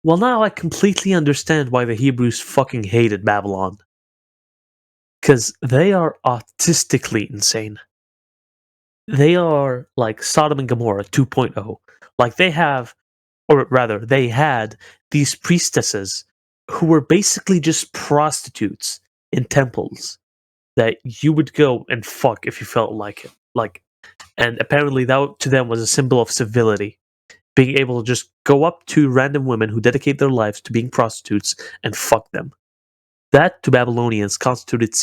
Well, now I completely understand why the Hebrews fucking hated Babylon. Because they are autistically insane. They are like Sodom and Gomorrah 2.0. Like they have, or rather, they had these priestesses who were basically just prostitutes in temples that you would go and fuck if you felt like it. Like, and apparently that to them was a symbol of civility. Being able to just go up to random women who dedicate their lives to being prostitutes and fuck them. That to Babylonians constituted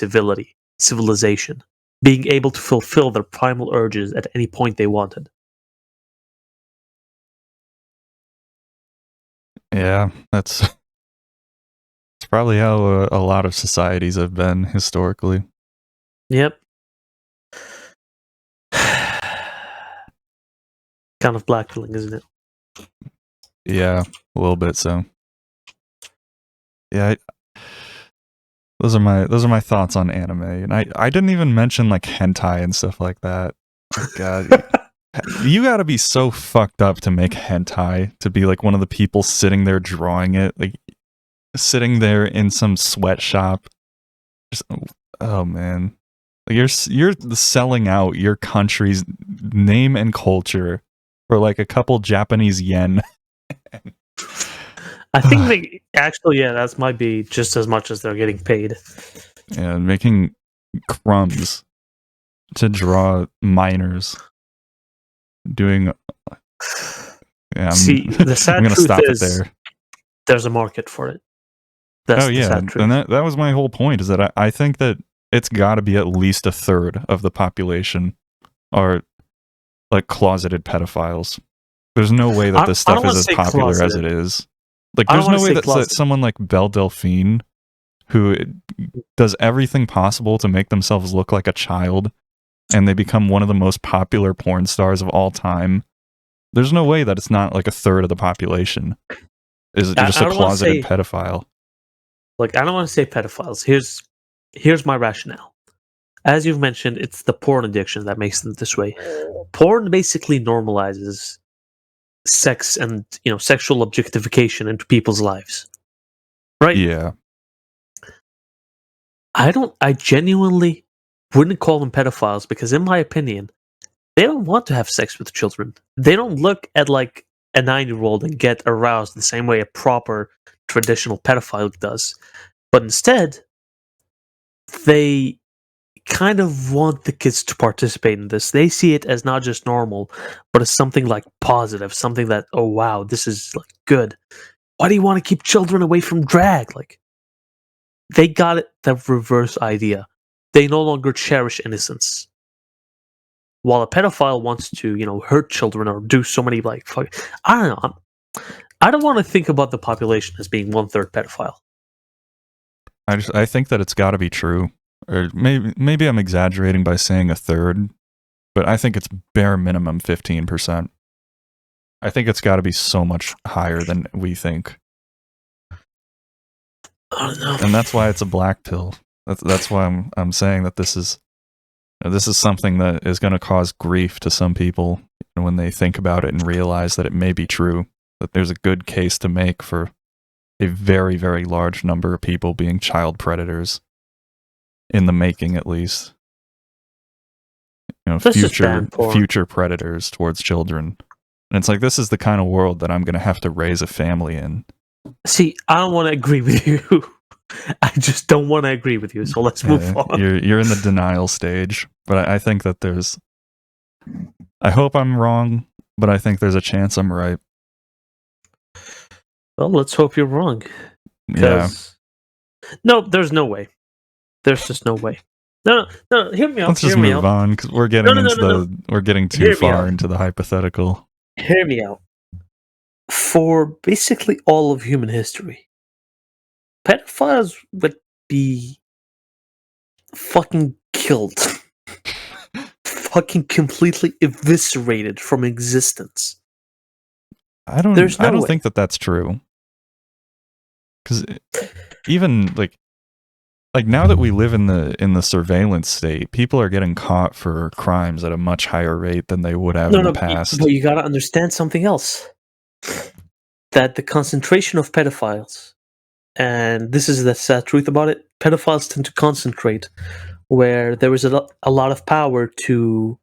civilization. Being able to fulfill their primal urges at any point they wanted. Yeah, it's probably how a lot of societies have been historically. Yep. Kind of blackpilling, isn't it? Yeah, a little bit so. Yeah, those are my thoughts on anime, and I didn't even mention like hentai and stuff like that. Oh, God, you gotta be so fucked up to make hentai, to be like one of the people sitting there drawing it, like sitting there in some sweatshop. Just, oh man, like you're selling out your country's name and culture for like a couple Japanese yen. I think they actually, yeah, that might be just as much as they're getting paid. And making crumbs to draw minors doing. Yeah, See, the sad I'm gonna truth stop is, it there. there's a market for it. That's Oh the yeah, sad truth. and that was my whole point. Is that I think that it's got to be at least a third of the population are like closeted pedophiles. There's no way that this stuff is as popular as it is. Like, there's no way that someone like Belle Delphine, who does everything possible to make themselves look like a child, and they become one of the most popular porn stars of all time. There's no way that it's not like a third of the population is just a closeted pedophile. Like, I don't want to say pedophiles. Here's my rationale. As you've mentioned, it's the porn addiction that makes them this way. Porn basically normalizes sex and sexual objectification into people's lives, right? Yeah. I genuinely wouldn't call them pedophiles because, in my opinion, they don't want to have sex with children. They don't look at like a 9-year-old and get aroused the same way a proper traditional pedophile does. But instead, they kind of want the kids to participate in this. They see it as not just normal, but as something like positive, something that, oh wow, this is like good. Why do you want to keep children away from drag? Like, they got it, the reverse idea. They no longer cherish innocence. While a pedophile wants to, hurt children or do so many like, I don't know. I don't want to think about the population as being 1/3 pedophile. I think that it's got to be true, or maybe I'm exaggerating by saying 1/3, but I think it's bare minimum 15%. I think it's got to be so much higher than we think, I don't know. and that's why it's a black pill. That's why I'm saying that this is something that is going to cause grief to some people when they think about it and realize that it may be true, that there's a good case to make for a very, very large number of people being child predators, in the making at least. Let's just ban porn. Future predators towards children. And it's like, this is the kind of world that I'm going to have to raise a family in. See, I don't want to agree with you. I just don't want to agree with you, so let's move on. You're in the denial stage, but I think that there's... I hope I'm wrong, but I think there's a chance I'm right. Well, let's hope you're wrong. Yeah. No, there's no way. There's just no way. No, hear me out. Let's just move on, because we're getting we're getting too far into the hypothetical. Hear me out. For basically all of human history, pedophiles would be fucking killed. Fucking completely eviscerated from existence. I don't think that that's true. Because even like now that we live in the surveillance state, people are getting caught for crimes at a much higher rate than they would have in the past. But you gotta understand something else. That the concentration of pedophiles, and this is the sad truth about it, pedophiles tend to concentrate where there is a lot of power to,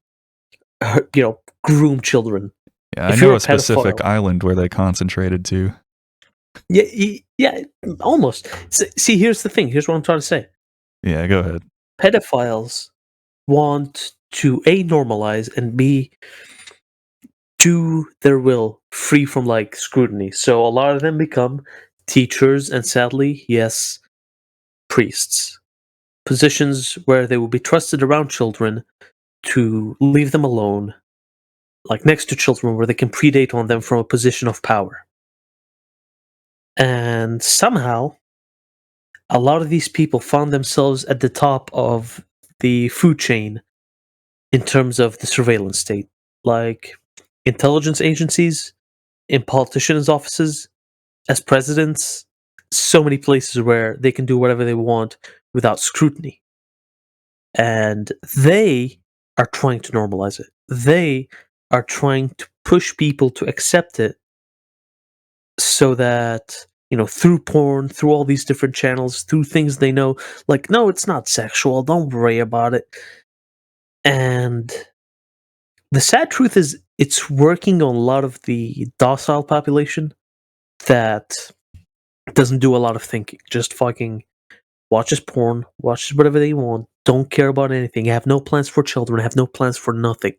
groom children. Yeah, I know a specific island where they concentrated to. Yeah, almost. See, here's the thing. Here's what I'm trying to say. Yeah, go ahead. Pedophiles want to A, normalize, and B, do their will free from like scrutiny. So a lot of them become teachers and, sadly, yes, priests. Positions where they will be trusted around children to leave them alone, like next to children, where they can predate on them from a position of power. And somehow, a lot of these people found themselves at the top of the food chain in terms of the surveillance state, like intelligence agencies, in politicians' offices, as presidents, so many places where they can do whatever they want without scrutiny. And they are trying to normalize it. They are trying to push people to accept it so that, through porn, through all these different channels, through things they know, like, no, it's not sexual, don't worry about it. And the sad truth is, it's working on a lot of the docile population that doesn't do a lot of thinking, just fucking watches porn, watches whatever they want, don't care about anything, have no plans for children, have no plans for nothing.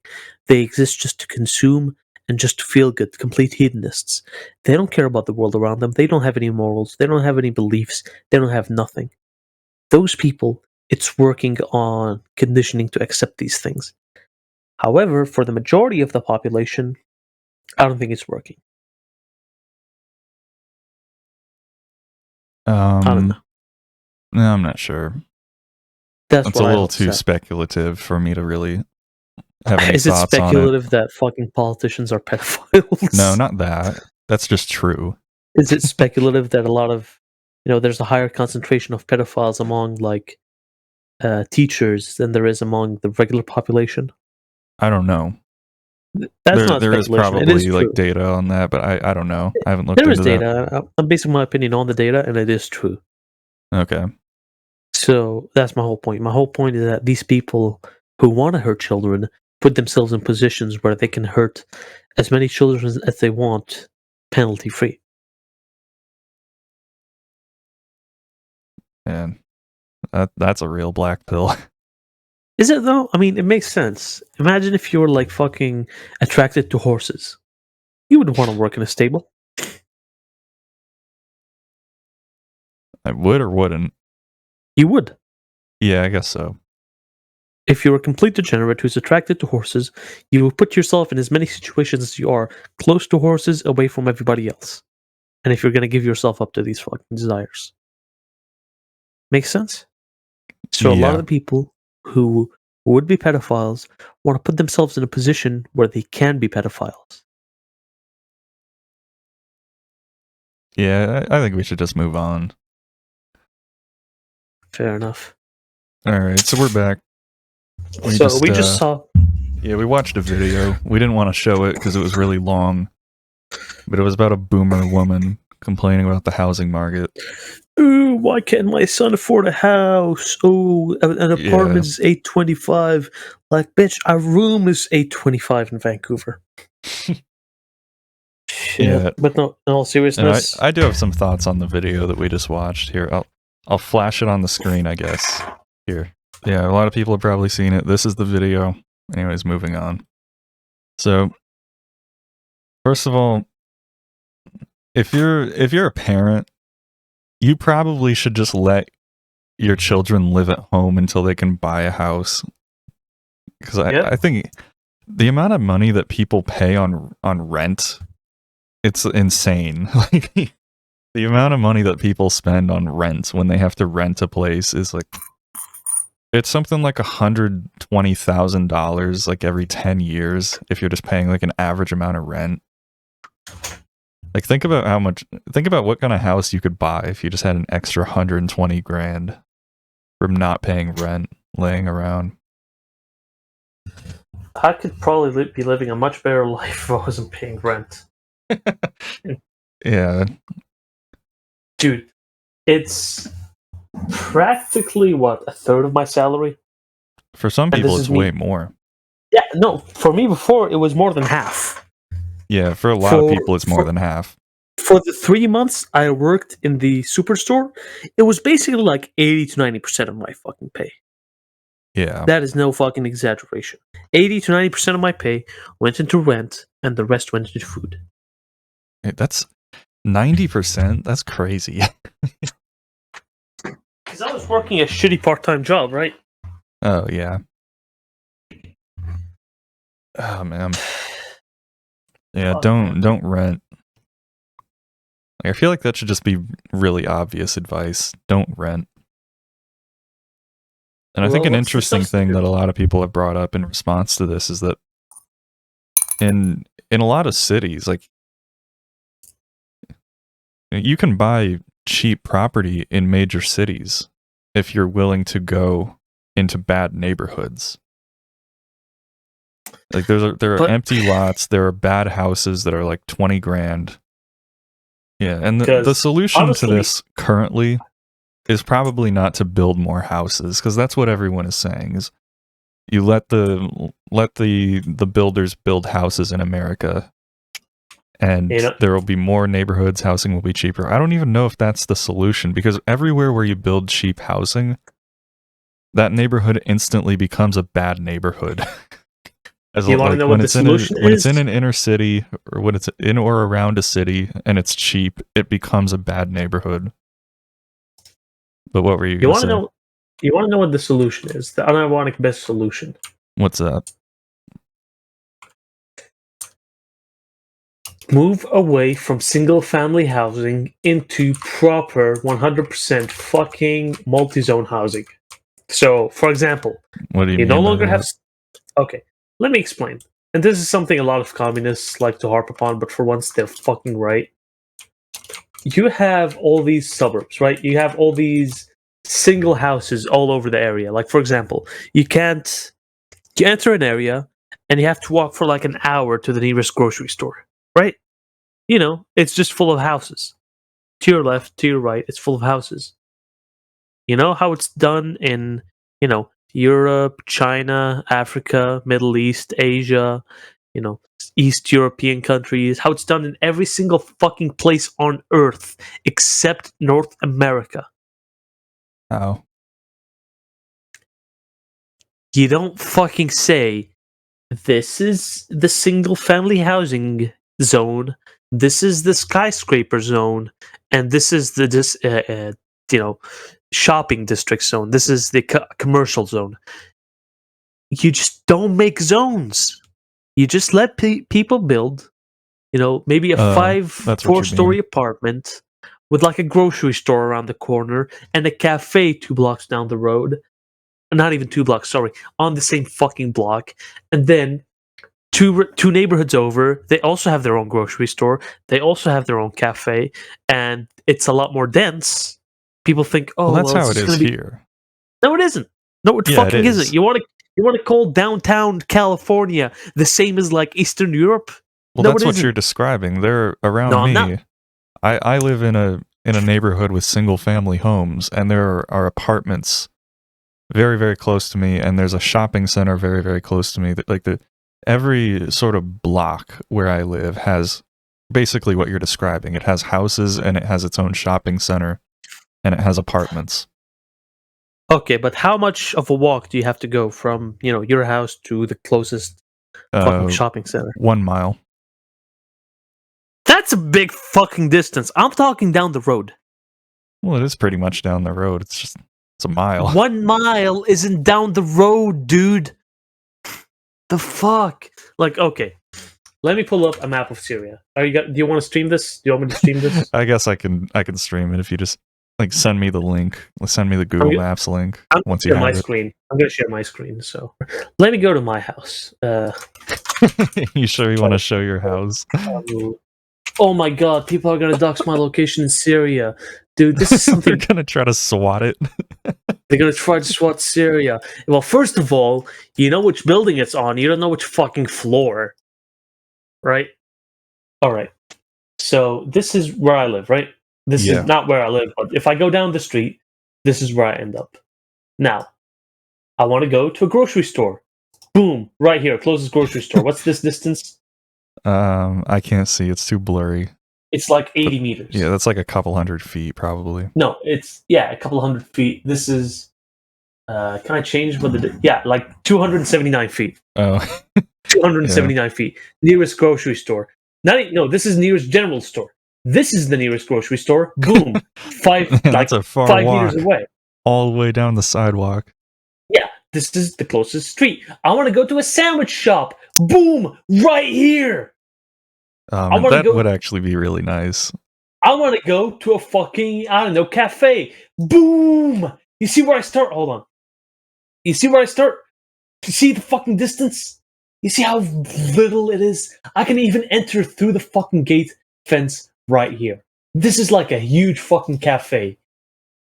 They exist just to consume and just to feel good, complete hedonists. They don't care about the world around them. They don't have any morals. They don't have any beliefs. They don't have nothing. Those people, it's working on conditioning to accept these things. However, for the majority of the population, I don't think it's working. I don't know. No, I'm not sure. That's a little too speculative for me to really have any Is it thoughts on it. speculative that fucking politicians are pedophiles? No, not that. That's just true. Is it speculative that a lot of, there's a higher concentration of pedophiles among like teachers than there is among the regular population? I don't know. That's not there is speculation. It is probably like true. data on that, but I don't know. I haven't looked There is into that. data. I'm basing my opinion on the data, and it is true. Okay. So that's my whole point. My whole point is that these people who want to hurt children put themselves in positions where they can hurt as many children as they want, penalty free. And that's a real black pill. Is it though? I mean, it makes sense. Imagine if you were like fucking attracted to horses. You would want to work in a stable. I would or wouldn't. You would. Yeah, I guess so. If you're a complete degenerate who's attracted to horses, you will put yourself in as many situations as you are close to horses, away from everybody else. And if you're going to give yourself up to these fucking desires. Makes sense? So a lot Yeah. of the people who would be pedophiles want to put themselves in a position where they can be pedophiles. Yeah, I think we should just move on. Fair enough. All right, so we're back. We just saw... Yeah, we watched a video. We didn't want to show it because it was really long. But it was about a boomer woman complaining about the housing market. Ooh, why can't my son afford a house? Oh, an apartment is $825. Like, bitch, our room is $825 in Vancouver. Shit. Yeah. But no, in all seriousness, And I do have some thoughts on the video that we just watched. Here, I'll flash it on the screen, I guess. Here. Yeah, a lot of people have probably seen it. This is the video. Anyways, moving on. So, first of all, if you're a parent, you probably should just let your children live at home until they can buy a house. Because I think the amount of money that people pay on rent, it's insane. Like the amount of money that people spend on rent when they have to rent a place is like, it's something like $120,000 like every 10 years if you're just paying like an average amount of rent. Like think about what kind of house you could buy if you just had an extra 120 grand from not paying rent laying around. I could probably be living a much better life if I wasn't paying rent. Yeah. Dude, it's practically, what, a third of my salary? For some people, it's way more. Yeah, no, for me before, it was more than half. Yeah, for a lot of people, it's more than half. For the 3 months I worked in the superstore, it was basically like 80 to 90% of my fucking pay. Yeah. That is no fucking exaggeration. 80 to 90% of my pay went into rent, and the rest went into food. Hey, that's 90%? That's crazy. Because I was working a shitty part-time job, right? Oh, yeah. Oh, man. Yeah, don't rent. Like, I feel like that should just be really obvious advice. Don't rent. And I think an interesting thing that a lot of people have brought up in response to this is that in a lot of cities, like, you can buy cheap property in major cities if you're willing to go into bad neighborhoods. Like there are empty lots, there are bad houses that are like 20 grand. Yeah, and the solution to this currently is probably not to build more houses, because that's what everyone is saying, is you let the builders build houses in America, and there will be more neighborhoods, housing will be cheaper. I don't even know if that's the solution, because everywhere where you build cheap housing, that neighborhood instantly becomes a bad neighborhood. You want to know what the solution is? When it's in an inner city, or when it's in or around a city, and it's cheap, it becomes a bad neighborhood. But what were you going to say? You want to know what the solution is? The unironic best solution. What's that? Move away from single-family housing into proper 100% fucking multi-zone housing. So, for example, what do you no longer have... Okay, let me explain. And this is something a lot of communists like to harp upon, but for once they're fucking right. You have all these suburbs, right? You have all these single houses all over the area. Like, for example, you enter an area, and you have to walk for like an hour to the nearest grocery store, right? You know, it's just full of houses. To your left, to your right, it's full of houses. You know how it's done in, Europe, China, Africa, Middle East, Asia, East European countries, how it's done in every single fucking place on Earth except North America. Oh. You don't fucking say, this is the single family housing zone, this is the skyscraper zone, and this is the shopping district zone, this is the commercial zone. You just don't make zones. You just let people build, maybe a That's what you 4-story mean. apartment with like a grocery store around the corner and a cafe 2 blocks down the road. Not even 2 blocks, sorry, on the same fucking block. And then two neighborhoods over, they also have their own grocery store. They also have their own cafe, and it's a lot more dense. People think, oh, Well, that's how it's it just is going to be. here. No, it isn't. No, it Yeah, fucking it isn't. is. You want to call downtown California the same as like Eastern Europe? Well, No, that's it what isn't. you're describing. They're around No, I'm me. not. I live in a neighborhood with single family homes, and there are apartments very, very close to me, and there's a shopping center very, very close to me. Every sort of block where I live has basically what you're describing. It has houses, and it has its own shopping center, and it has apartments. Okay, but how much of a walk do you have to go from, your house to the closest fucking shopping center? 1 mile. That's a big fucking distance. I'm talking down the road. Well, it is pretty much down the road. It's a mile. 1 mile isn't down the road, dude. The fuck? Like, okay. Let me pull up a map of Syria. Do you want to stream this? Do you want me to stream this? I guess I can stream it if you just send me the link. Send me the Google Maps link I'm once gonna you share have my it. screen. I'm gonna share my screen. So let me go to my house. You sure you want to show your house? Oh my god, people are gonna dox my location in Syria. Dude, this is something. They're gonna try to SWAT it. They're gonna try to SWAT Syria. Well, first of all, you know which building it's on. You don't know which fucking floor. Right? Alright. So this is where I live, right? This Yeah. is not where I live, but if I go down the street, this is where I end up. Now, I want to go to a grocery store. Boom, right here, closest grocery store. What's this distance? I can't see. It's too blurry. It's like 80 meters. Yeah, that's like a couple hundred feet, probably. No, it's a couple hundred feet. This is can I change what like 279 feet. Oh. 279 feet. Nearest grocery store. This is nearest general store. This is the nearest grocery store. Boom. That's a far 5 walk. meters away. All the way down the sidewalk. Yeah, this is the closest street. I want to go to a sandwich shop. Boom, right here. That would actually be really nice. I want to go to a fucking, cafe. Boom. You see where I start? Hold on. You see where I start? You see the fucking distance? You see how little it is? I can even enter through the fucking gate fence right here. This is like a huge fucking cafe.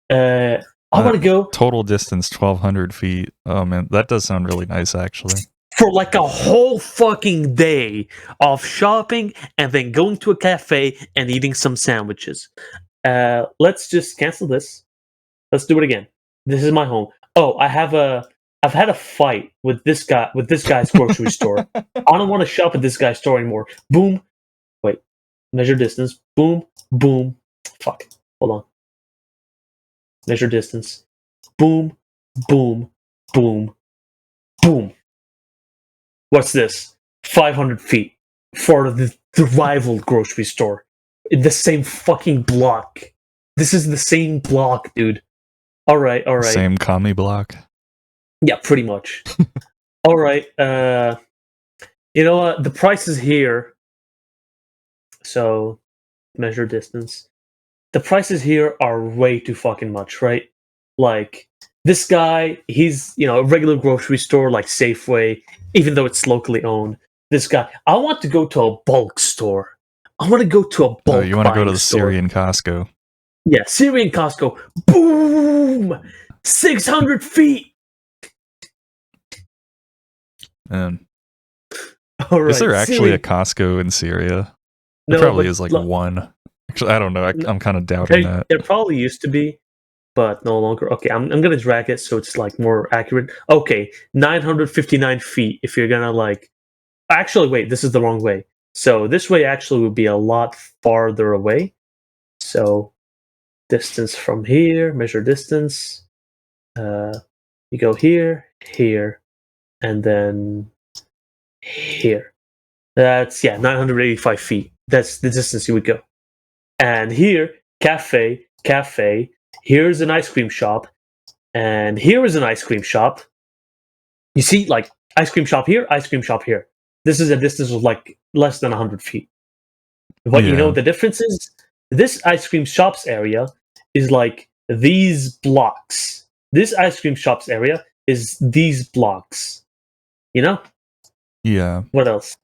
I want to go... Total distance, 1,200 feet. Oh, man, that does sound really nice, actually. For like a whole fucking day of shopping and then going to a cafe and eating some sandwiches. Let's just cancel this. Let's do it again. This is my home. Oh, I've had a fight with this guy's grocery store. I don't want to shop at this guy's store anymore. Boom. Wait. Measure distance. Boom. Boom. Fuck. Hold on. Measure distance. Boom. Boom. Boom. Boom. What's this? 500 feet for the rival grocery store in the same fucking block. This is the same block, dude. All right. Same commie block. Yeah, pretty much. All right. You know what? The price is here. So, measure distance. The prices here are way too fucking much, right? Like, this guy, he's, a regular grocery store like Safeway, even though it's locally owned. This guy, I want to go to a bulk store. I want to go to a bulk store. You want to go to the Syrian Costco. Yeah, Syrian Costco. Boom! 600 feet! And All right. Is there actually Syria. a Costco in Syria? No, There probably but is like look, one. Actually, I don't know. I'm kind of doubting that. there probably used to be, but no longer. Okay, I'm gonna drag it so it's like more accurate. Okay, 959 feet. If you're gonna like, actually, wait, this is the wrong way. So this way actually would be a lot farther away. So distance from here, measure distance. You go here, here, and then here. That's 985 feet. That's the distance you would go. And here, cafe. Here's an ice cream shop, and here is an ice cream shop. You see, like ice cream shop here, ice cream shop here. This is a distance of like less than 100 feet. What you know Yeah. the difference is? This ice cream shops area is like these blocks. This ice cream shops area is these blocks. You know? Yeah. What else?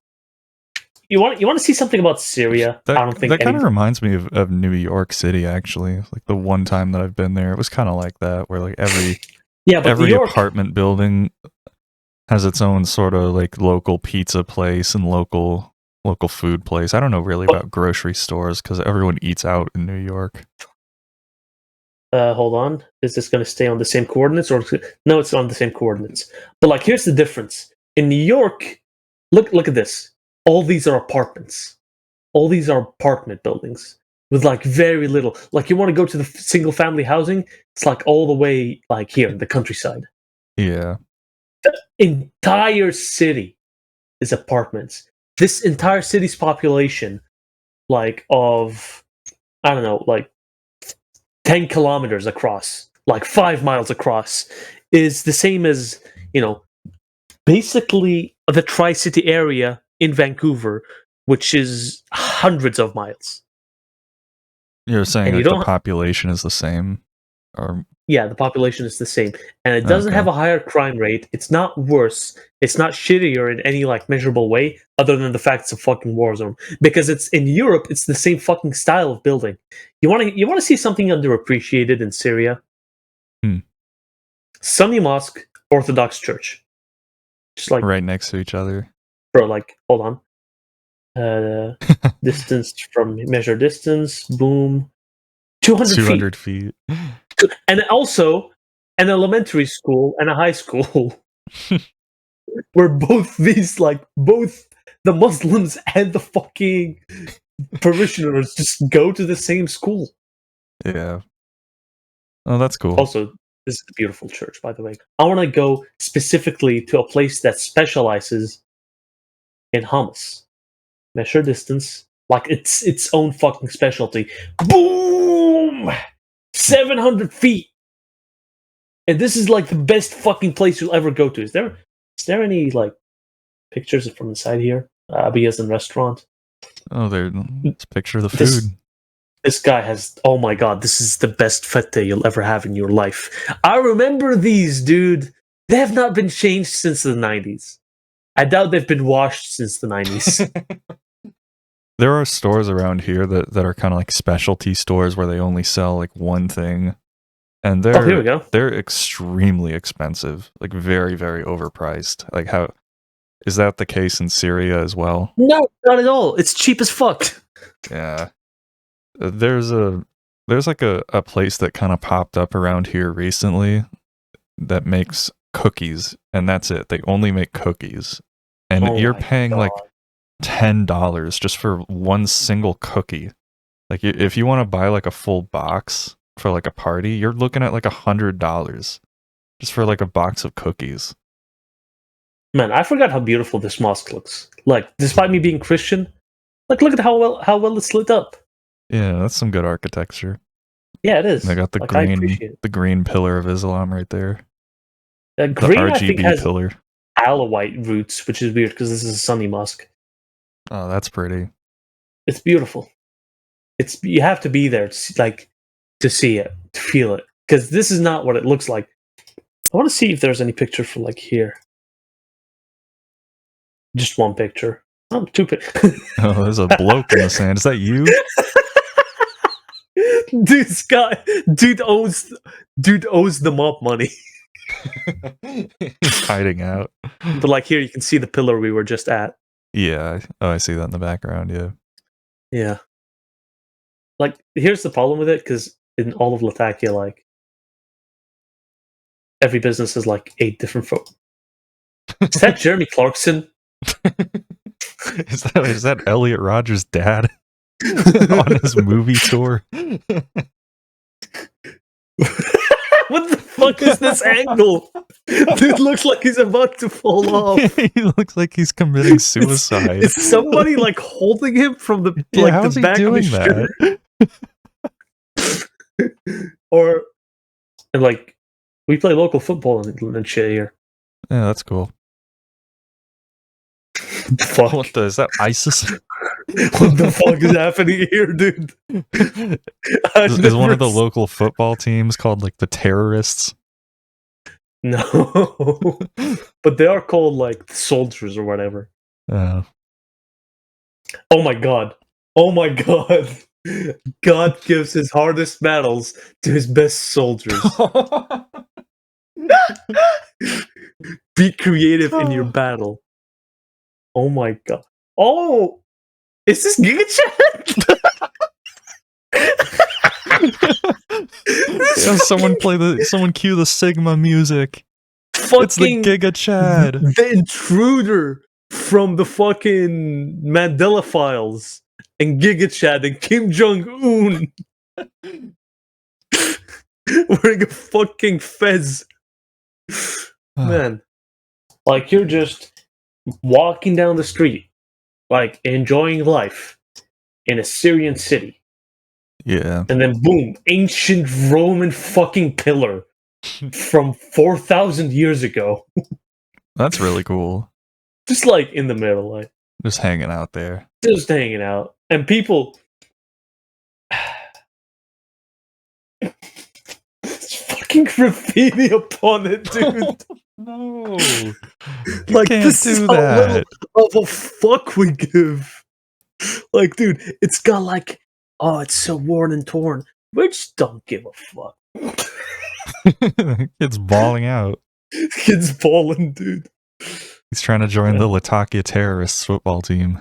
You want to see something about Syria? I don't think that kind of any. reminds me of New York City, actually. Like the one time that I've been there, it was kind of like that, where like every Yeah, but New every York. apartment building has its own sort of like local pizza place and local food place. I don't know really about grocery stores because everyone eats out in New York. Hold on. Is this going to stay on the same coordinates, or no? It's on the same coordinates. But like, here's the difference. In New York, look at this. All these are apartments. All these are apartment buildings with like very little. Like, you want to go to the single family housing? It's like all the way like here in the countryside. Yeah. The entire city is apartments. This entire city's population, like of, I don't know, like 10 kilometers across, like 5 miles across, is the same as, basically the Tri-City area in Vancouver, which is hundreds of miles. You're saying And you like the don't- population is the same? Or Yeah, the population is the same. And it doesn't have a higher crime rate. It's not worse. It's not shittier in any like measurable way, other than the fact it's a fucking war zone. Because it's in Europe, it's the same fucking style of building. You wanna see something underappreciated in Syria? Sunni Mosque, Orthodox Church. Just like right next to each other. bro, like hold on. Distance from measure distance, boom. 200 feet. 200 feet. And also an elementary school and a high school where both the Muslims and the fucking parishioners just go to the same school. Yeah. Oh, that's cool. Also, this is a beautiful church, by the way. I want to go specifically to a place that specializes in hummus. Measure distance, like it's its own fucking specialty. Boom! 700 feet. And this is like the best fucking place you'll ever go to. Is there any like pictures from inside here? Abiya's in restaurant. Oh, let's picture the food. This guy has. Oh my god, this is the best fete you'll ever have in your life. I remember these, dude. They have not been changed since the 90s. I doubt they've been washed since the 90s. There are stores around here that are kind of like specialty stores where they only sell like one thing. And here we go. They're extremely expensive, like very, very overpriced. Like how is that the case in Syria as well? No, not at all. It's cheap as fuck. Yeah. There's like a place that kind of popped up around here recently that makes cookies, and that's it. They only make cookies. And you're paying like $10 just for one single cookie. Like if you want to buy like a full box for like a party, you're looking at like $100 just for like a box of cookies. Man, I forgot how beautiful this mosque looks. Like, despite me being Christian, like look at how well it's lit up. Yeah, that's some good architecture. Yeah, it is. They got the like, I appreciate it. the green pillar of Islam right there. Green, The I think, RGB has pillar. Alawite roots, which is weird because this is a Sunni mosque. Oh, that's pretty. It's beautiful. You have to be there to see it, to feel it, because this is not what it looks like. I want to see if there's any picture for like here. Just one picture. Oh, two pictures. Oh, there's a bloke in the sand. Is that you? Dude owes the mob money. Hiding out. But like here, you can see the pillar we were just at. Yeah. Oh, I see that in the background. Yeah. Yeah. Like, here's the problem with it, because in all of Latakia, like, every business has like 8 different folk. Is that Jeremy Clarkson? Is that Elliot Rodgers' dad on his movie tour? What the fuck is this angle? Dude looks like he's about to fall off. He looks like he's committing suicide. Is somebody like holding him from the like how's the he back of doing his that? shirt? Or and like we play local football and shit here. Yeah, that's cool. Fuck. What is that, ISIS? What the fuck is happening here, dude? Is one of the local football teams called like the Terrorists? No, but they are called like soldiers or whatever. Uh, Oh my god! Oh my god! God gives his hardest battles to his best soldiers. Be creative in your battle. Oh my god! Oh, is this Giga Chat? yeah, someone cue the Sigma music. Fucking It's the Giga Chad. The intruder from the fucking Mandela Files and Giga Chad and Kim Jong-un wearing a fucking fez. Man, like you're just walking down the street, like enjoying life in a Syrian city. Yeah. And then boom, ancient Roman fucking pillar from 4,000 years ago. That's really cool. Just like in the middle, like Just hanging out there. just hanging out. And people it's fucking graffiti upon it, dude. No. Like can't this do is that. how little of a fuck we give. Like, dude, it's got like, oh, it's so worn and torn. We just don't give a fuck. It's bawling out. Kid's balling, dude. He's trying to join the Latakia Terrorists football team.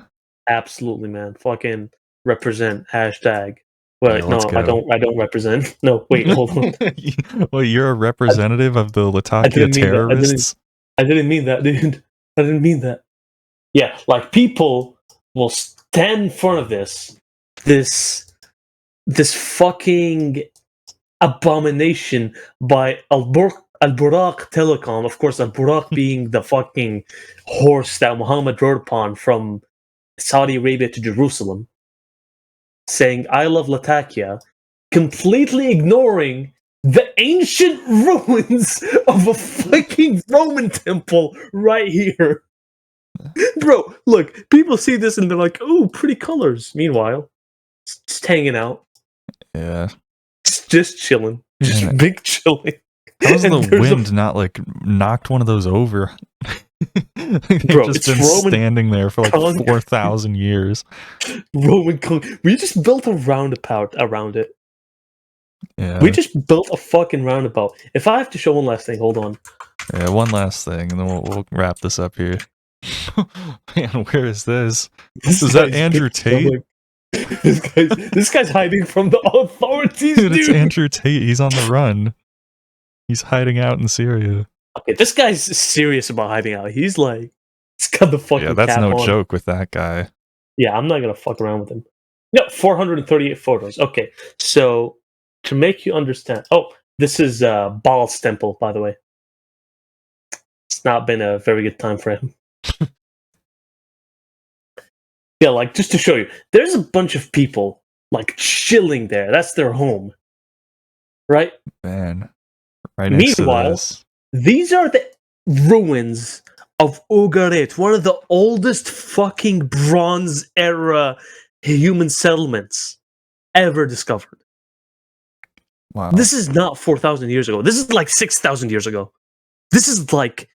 Absolutely, man. Fucking represent. Hashtag. Wait, Yeah, no, let's I go. don't represent. No, wait, hold on. Well, you're a representative of the Latakia didn't mean that. Terrorists? I didn't mean that, dude. I didn't mean that. Yeah, like people will stand in front of this fucking abomination by Al-Buraq Telecom. Of course, Al-Buraq being the fucking horse that Muhammad rode upon from Saudi Arabia to Jerusalem, saying, I love Latakia, completely ignoring the ancient ruins of a fucking Roman temple right here. Bro, look, people see this and they're like, oh, pretty colors. Meanwhile, just hanging out, Yeah. just chilling, just Yeah. big chilling. How's And the there's wind not like knocked one of those over? They've Bro, just it's been Roman standing there for like concrete. 4,000 years. We just built a roundabout around it. Yeah. We just built a fucking roundabout. If I have to show one last thing, hold on. Yeah, one last thing, and then we'll wrap this up here. Man, where is this? Is that guy's Andrew Tate? This guy's hiding from the authorities, Dude, it's dude. Andrew Tate. He's on the run. He's hiding out in Syria. Okay, this guy's serious about hiding out. He's like, he's got the fucking Yeah, that's cap no on. joke with that guy. Yeah, I'm not gonna fuck around with him. No, 438 photos. Okay, so to make you understand, oh, this is Baal's temple, by the way. It's not been a very good time for him. Yeah, like just to show you, there's a bunch of people like chilling there. That's their home, right? Man. Right next Meanwhile, to this. these are the ruins of Ugarit, one of the oldest fucking Bronze Era human settlements ever discovered. Wow. This is not 4,000 years ago. This is like 6,000 years ago. This is like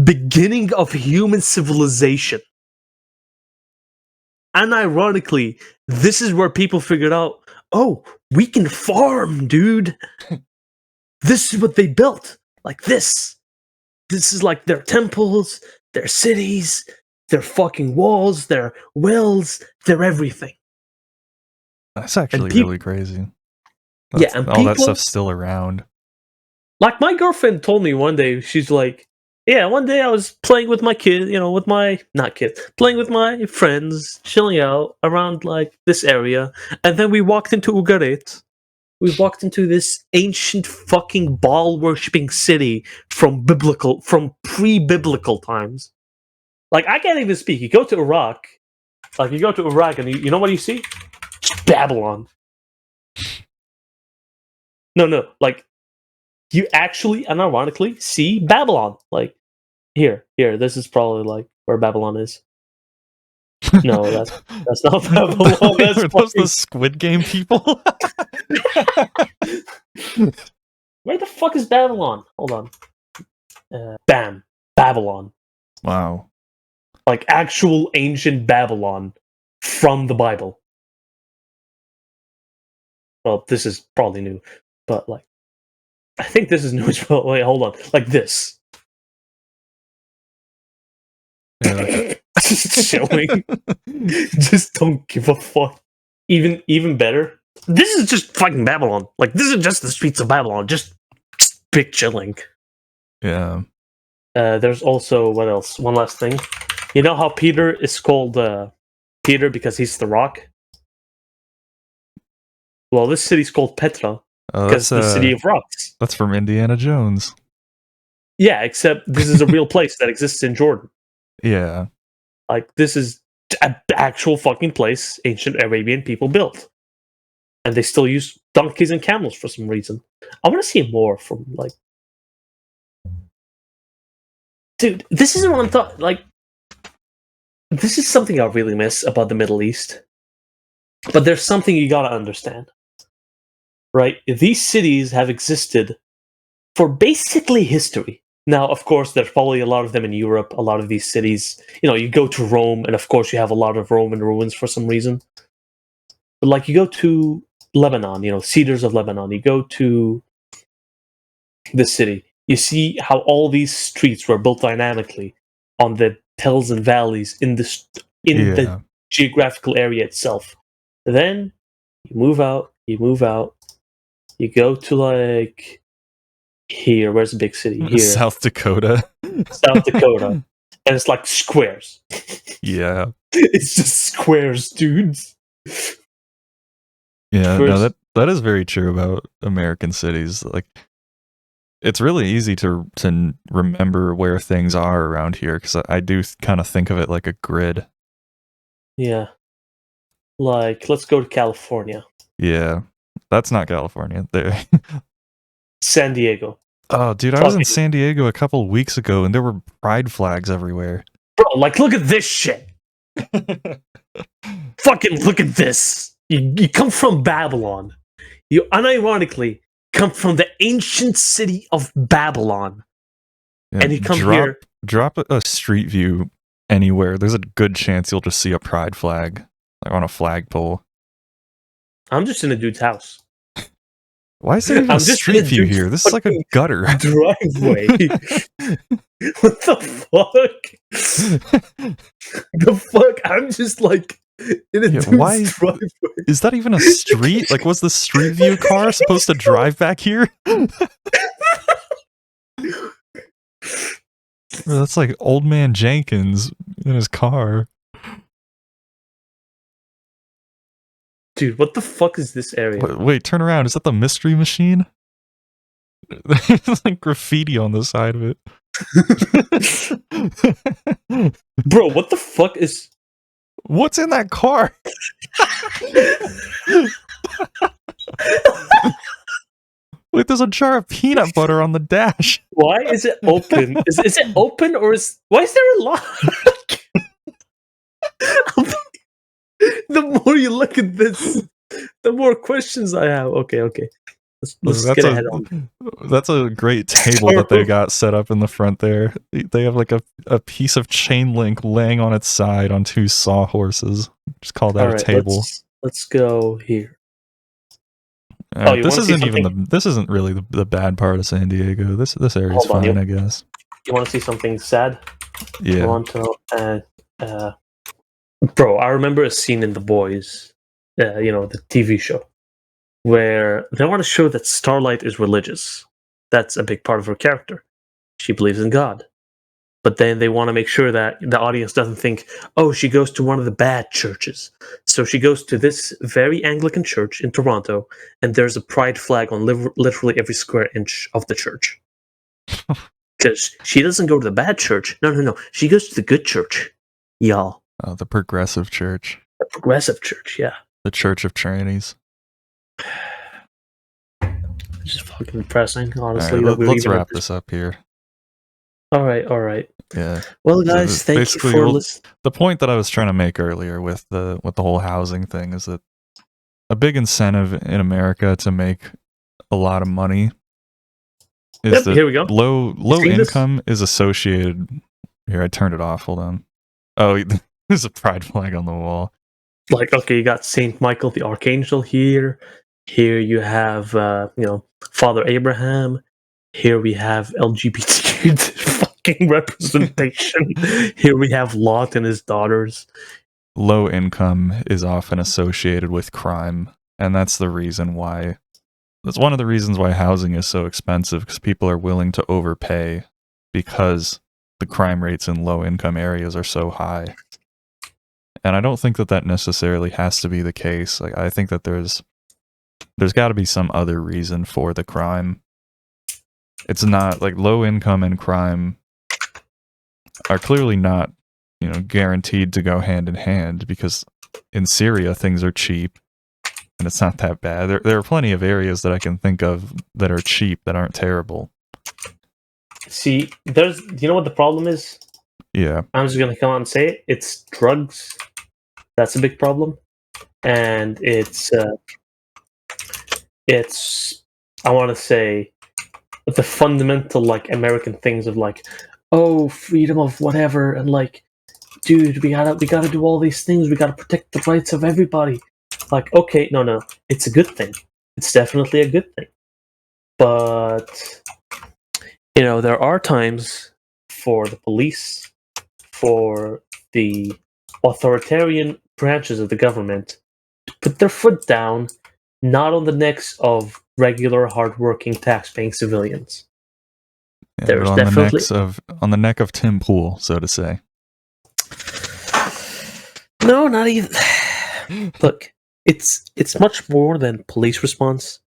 beginning of human civilization. And ironically, this is where people figured out, oh, we can farm, dude. This is what they built. Like this. This is like their temples, their cities, their fucking walls, their wells, their everything. That's actually peop- really crazy. Yeah, and all that people- stuff's still around. Like, my girlfriend told me one day, she's like, yeah, one day I was playing with my kid, with my, not kid, playing with my friends, chilling out around, like, this area, and then we walked into Ugarit. We walked into this ancient fucking Baal-worshipping city from pre-biblical times. Like, I can't even speak. You go to Iraq, and you know what you see? Babylon. No, like, you actually, unironically, see Babylon. Like, here, this is probably, like, where Babylon is. No, that's not Babylon. That's Are those the Squid Game people? Where the fuck is Babylon? Hold on. Bam. Babylon. Wow. Like, actual ancient Babylon from the Bible. Well, this is probably new, but, like, I think this is new as well. Wait, hold on. Like this. Yeah. Just chilling. Just don't give a fuck. Even better. This is just fucking Babylon. Like, this is just the streets of Babylon. Just big chilling. Yeah. There's also, what else? One last thing. You know how Peter is called Peter because he's the rock? Well, this city's called Petra because it's the city of rocks. That's from Indiana Jones. Yeah, except this is a real place that exists in Jordan. Yeah. Like, this is an actual fucking place ancient Arabian people built. And they still use donkeys and camels for some reason. I want to see more from, like... Dude, this isn't what I'm talking... Like, this is something I really miss about the Middle East. But there's something you gotta understand. Right? These cities have existed for basically history. Now, of course, there's probably a lot of them in Europe, a lot of these cities. You go to Rome, and of course you have a lot of Roman ruins for some reason. But, like, you go to Lebanon, Cedars of Lebanon, you go to the city, you see how all these streets were built dynamically on the hills and valleys in the geographical area itself. Then you move out, you go to, like, here, where's the big city? Here. South Dakota. South Dakota. And it's like squares. Yeah. It's just squares, dudes. Yeah, no, that is very true about American cities. Like, it's really easy to remember where things are around here, because I do kind of think of it like a grid. Yeah. Like, let's go to California. Yeah. That's not California. There. San Diego. Oh, dude, I was in San Diego a couple weeks ago, and there were pride flags everywhere. Bro, like, look at this shit. Fucking look at this. You come from Babylon. You unironically come from the ancient city of Babylon. Yeah, and you come here. Drop a street view anywhere. There's a good chance you'll just see a pride flag, like, on a flagpole. I'm just in a dude's house. Why is there even a street view here? This is like a gutter. Driveway. What the fuck? The fuck? I'm just, like, in a dude's driveway. Is that even a street? Like, was the street view car supposed to drive back here? That's like Old Man Jenkins in his car. Dude, what the fuck is this area? Wait, turn around. Is that the Mystery Machine? There's like graffiti on the side of it. Bro, what the fuck is... What's in that car? Wait, there's a jar of peanut butter on the dash. Why is it open? Is it open, or why is there a lock? The more you look at this, the more questions I have. Okay. Let's get ahead on. That's a great table that they got set up in the front there. They have like a piece of chain link laying on its side on two sawhorses. Just call that a table. Let's go here. This isn't really the bad part of San Diego. This area's fine, I guess. You want to see something sad? Yeah. I want to Bro, I remember a scene in The Boys, the TV show, where they want to show that Starlight is religious. That's a big part of her character. She believes in God. But then they want to make sure that the audience doesn't think, oh, she goes to one of the bad churches. So she goes to this very Anglican church in Toronto, and there's a pride flag on literally every square inch of the church. Because she doesn't go to the bad church. No. She goes to the good church. Y'all. Oh, the progressive church. The progressive church, yeah. The Church of Trannies. It's just fucking depressing, honestly. All right, that we're let's even wrap at this up here. All right. Yeah. Well, So guys, thank you basically, for listening. the point that I was trying to make earlier with the whole housing thing is that a big incentive in America to make a lot of money is Yep, that here we go. low seen this? income is associated. Here, I turned it off. Hold on. Oh, there's a pride flag on the wall. Like, okay, you got Saint Michael the Archangel here. Here you have, Father Abraham. Here we have LGBTQ fucking representation. Here we have Lot and his daughters. Low income is often associated with crime, and that's the reason why. That's one of the reasons why housing is so expensive, because people are willing to overpay because the crime rates in low income areas are so high. And I don't think that necessarily has to be the case. Like, I think that there's got to be some other reason for the crime. It's not like low income and crime are clearly not, guaranteed to go hand in hand, because in Syria things are cheap and it's not that bad. There are plenty of areas that I can think of that are cheap that aren't terrible. See, do you know what the problem is? Yeah. I'm just going to come out and say it. It's drugs. That's a big problem. And it's I want to say, the fundamental, like, American things of, like, oh, freedom of whatever, and, like, dude, we gotta do all these things. We gotta protect the rights of everybody. Like, okay, no, it's a good thing. It's definitely a good thing. But, there are times for the police, for the authoritarian branches of the government to put their foot down, not on the necks of regular, hardworking, tax-paying civilians. Yeah, There's on definitely on the neck of Tim Pool, so to say. No, not even. Look, it's much more than police response.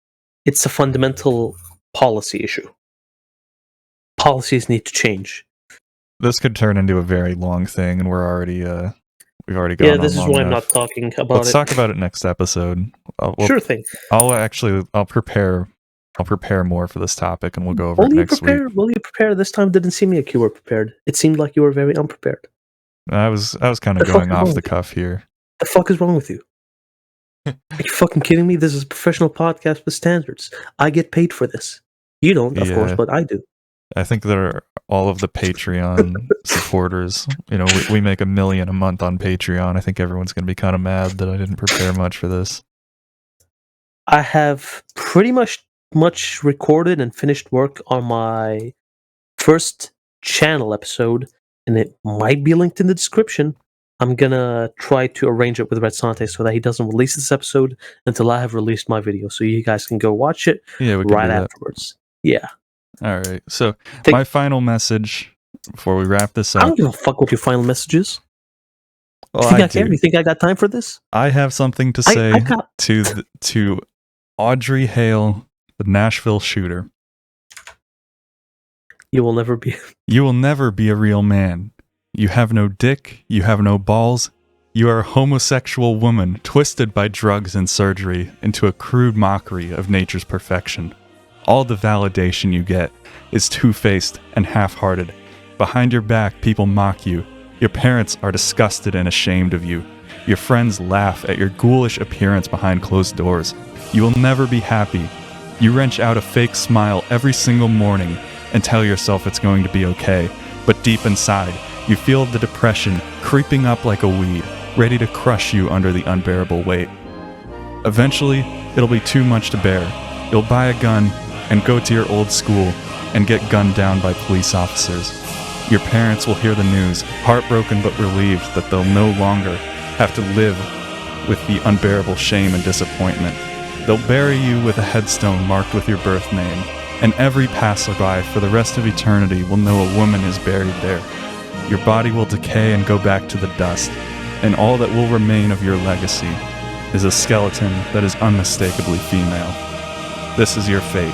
It's a fundamental policy issue. Policies need to change. This could turn into a very long thing, and we've already gone on this is long why I'm enough. not talking about Let's talk about it next episode. Sure thing. I'll prepare more for this topic, and we'll go over it next week. Will you prepare? This time didn't seem like you were prepared. It seemed like you were very unprepared. I was kind of going off the cuff here. The fuck is wrong with you? Are you fucking kidding me? This is a professional podcast with standards. I get paid for this. You don't, of course, but I do. I think that are all of the Patreon supporters. We make $1 million a month on Patreon. I think everyone's going to be kind of mad that I didn't prepare much for this. I have pretty much recorded and finished work on my first channel episode, and it might be linked in the description. I'm gonna try to arrange it with Red Sante so that he doesn't release this episode until I have released my video, so you guys can go watch it right afterwards. Yeah. All right. So my final message before we wrap this up. I don't give a fuck what your final message is. Well, you think I care? You think I got time for this? I have something to say to Audrey Hale, the Nashville shooter. You will never be a real man. You have no dick, you have no balls. You are a homosexual woman twisted by drugs and surgery into a crude mockery of nature's perfection. All the validation you get is two-faced and half-hearted. Behind your back, people mock you. Your parents are disgusted and ashamed of you. Your friends laugh at your ghoulish appearance behind closed doors. You will never be happy. You wrench out a fake smile every single morning and tell yourself it's going to be okay. But deep inside, you feel the depression creeping up like a weed, ready to crush you under the unbearable weight. Eventually, it'll be too much to bear. You'll buy a gun and go to your old school and get gunned down by police officers. Your parents will hear the news, heartbroken but relieved that they'll no longer have to live with the unbearable shame and disappointment. They'll bury you with a headstone marked with your birth name, and every passerby for the rest of eternity will know a woman is buried there. Your body will decay and go back to the dust, and all that will remain of your legacy is a skeleton that is unmistakably female. This is your fate.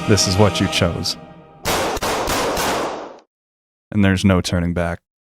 This is what you chose. And there's no turning back.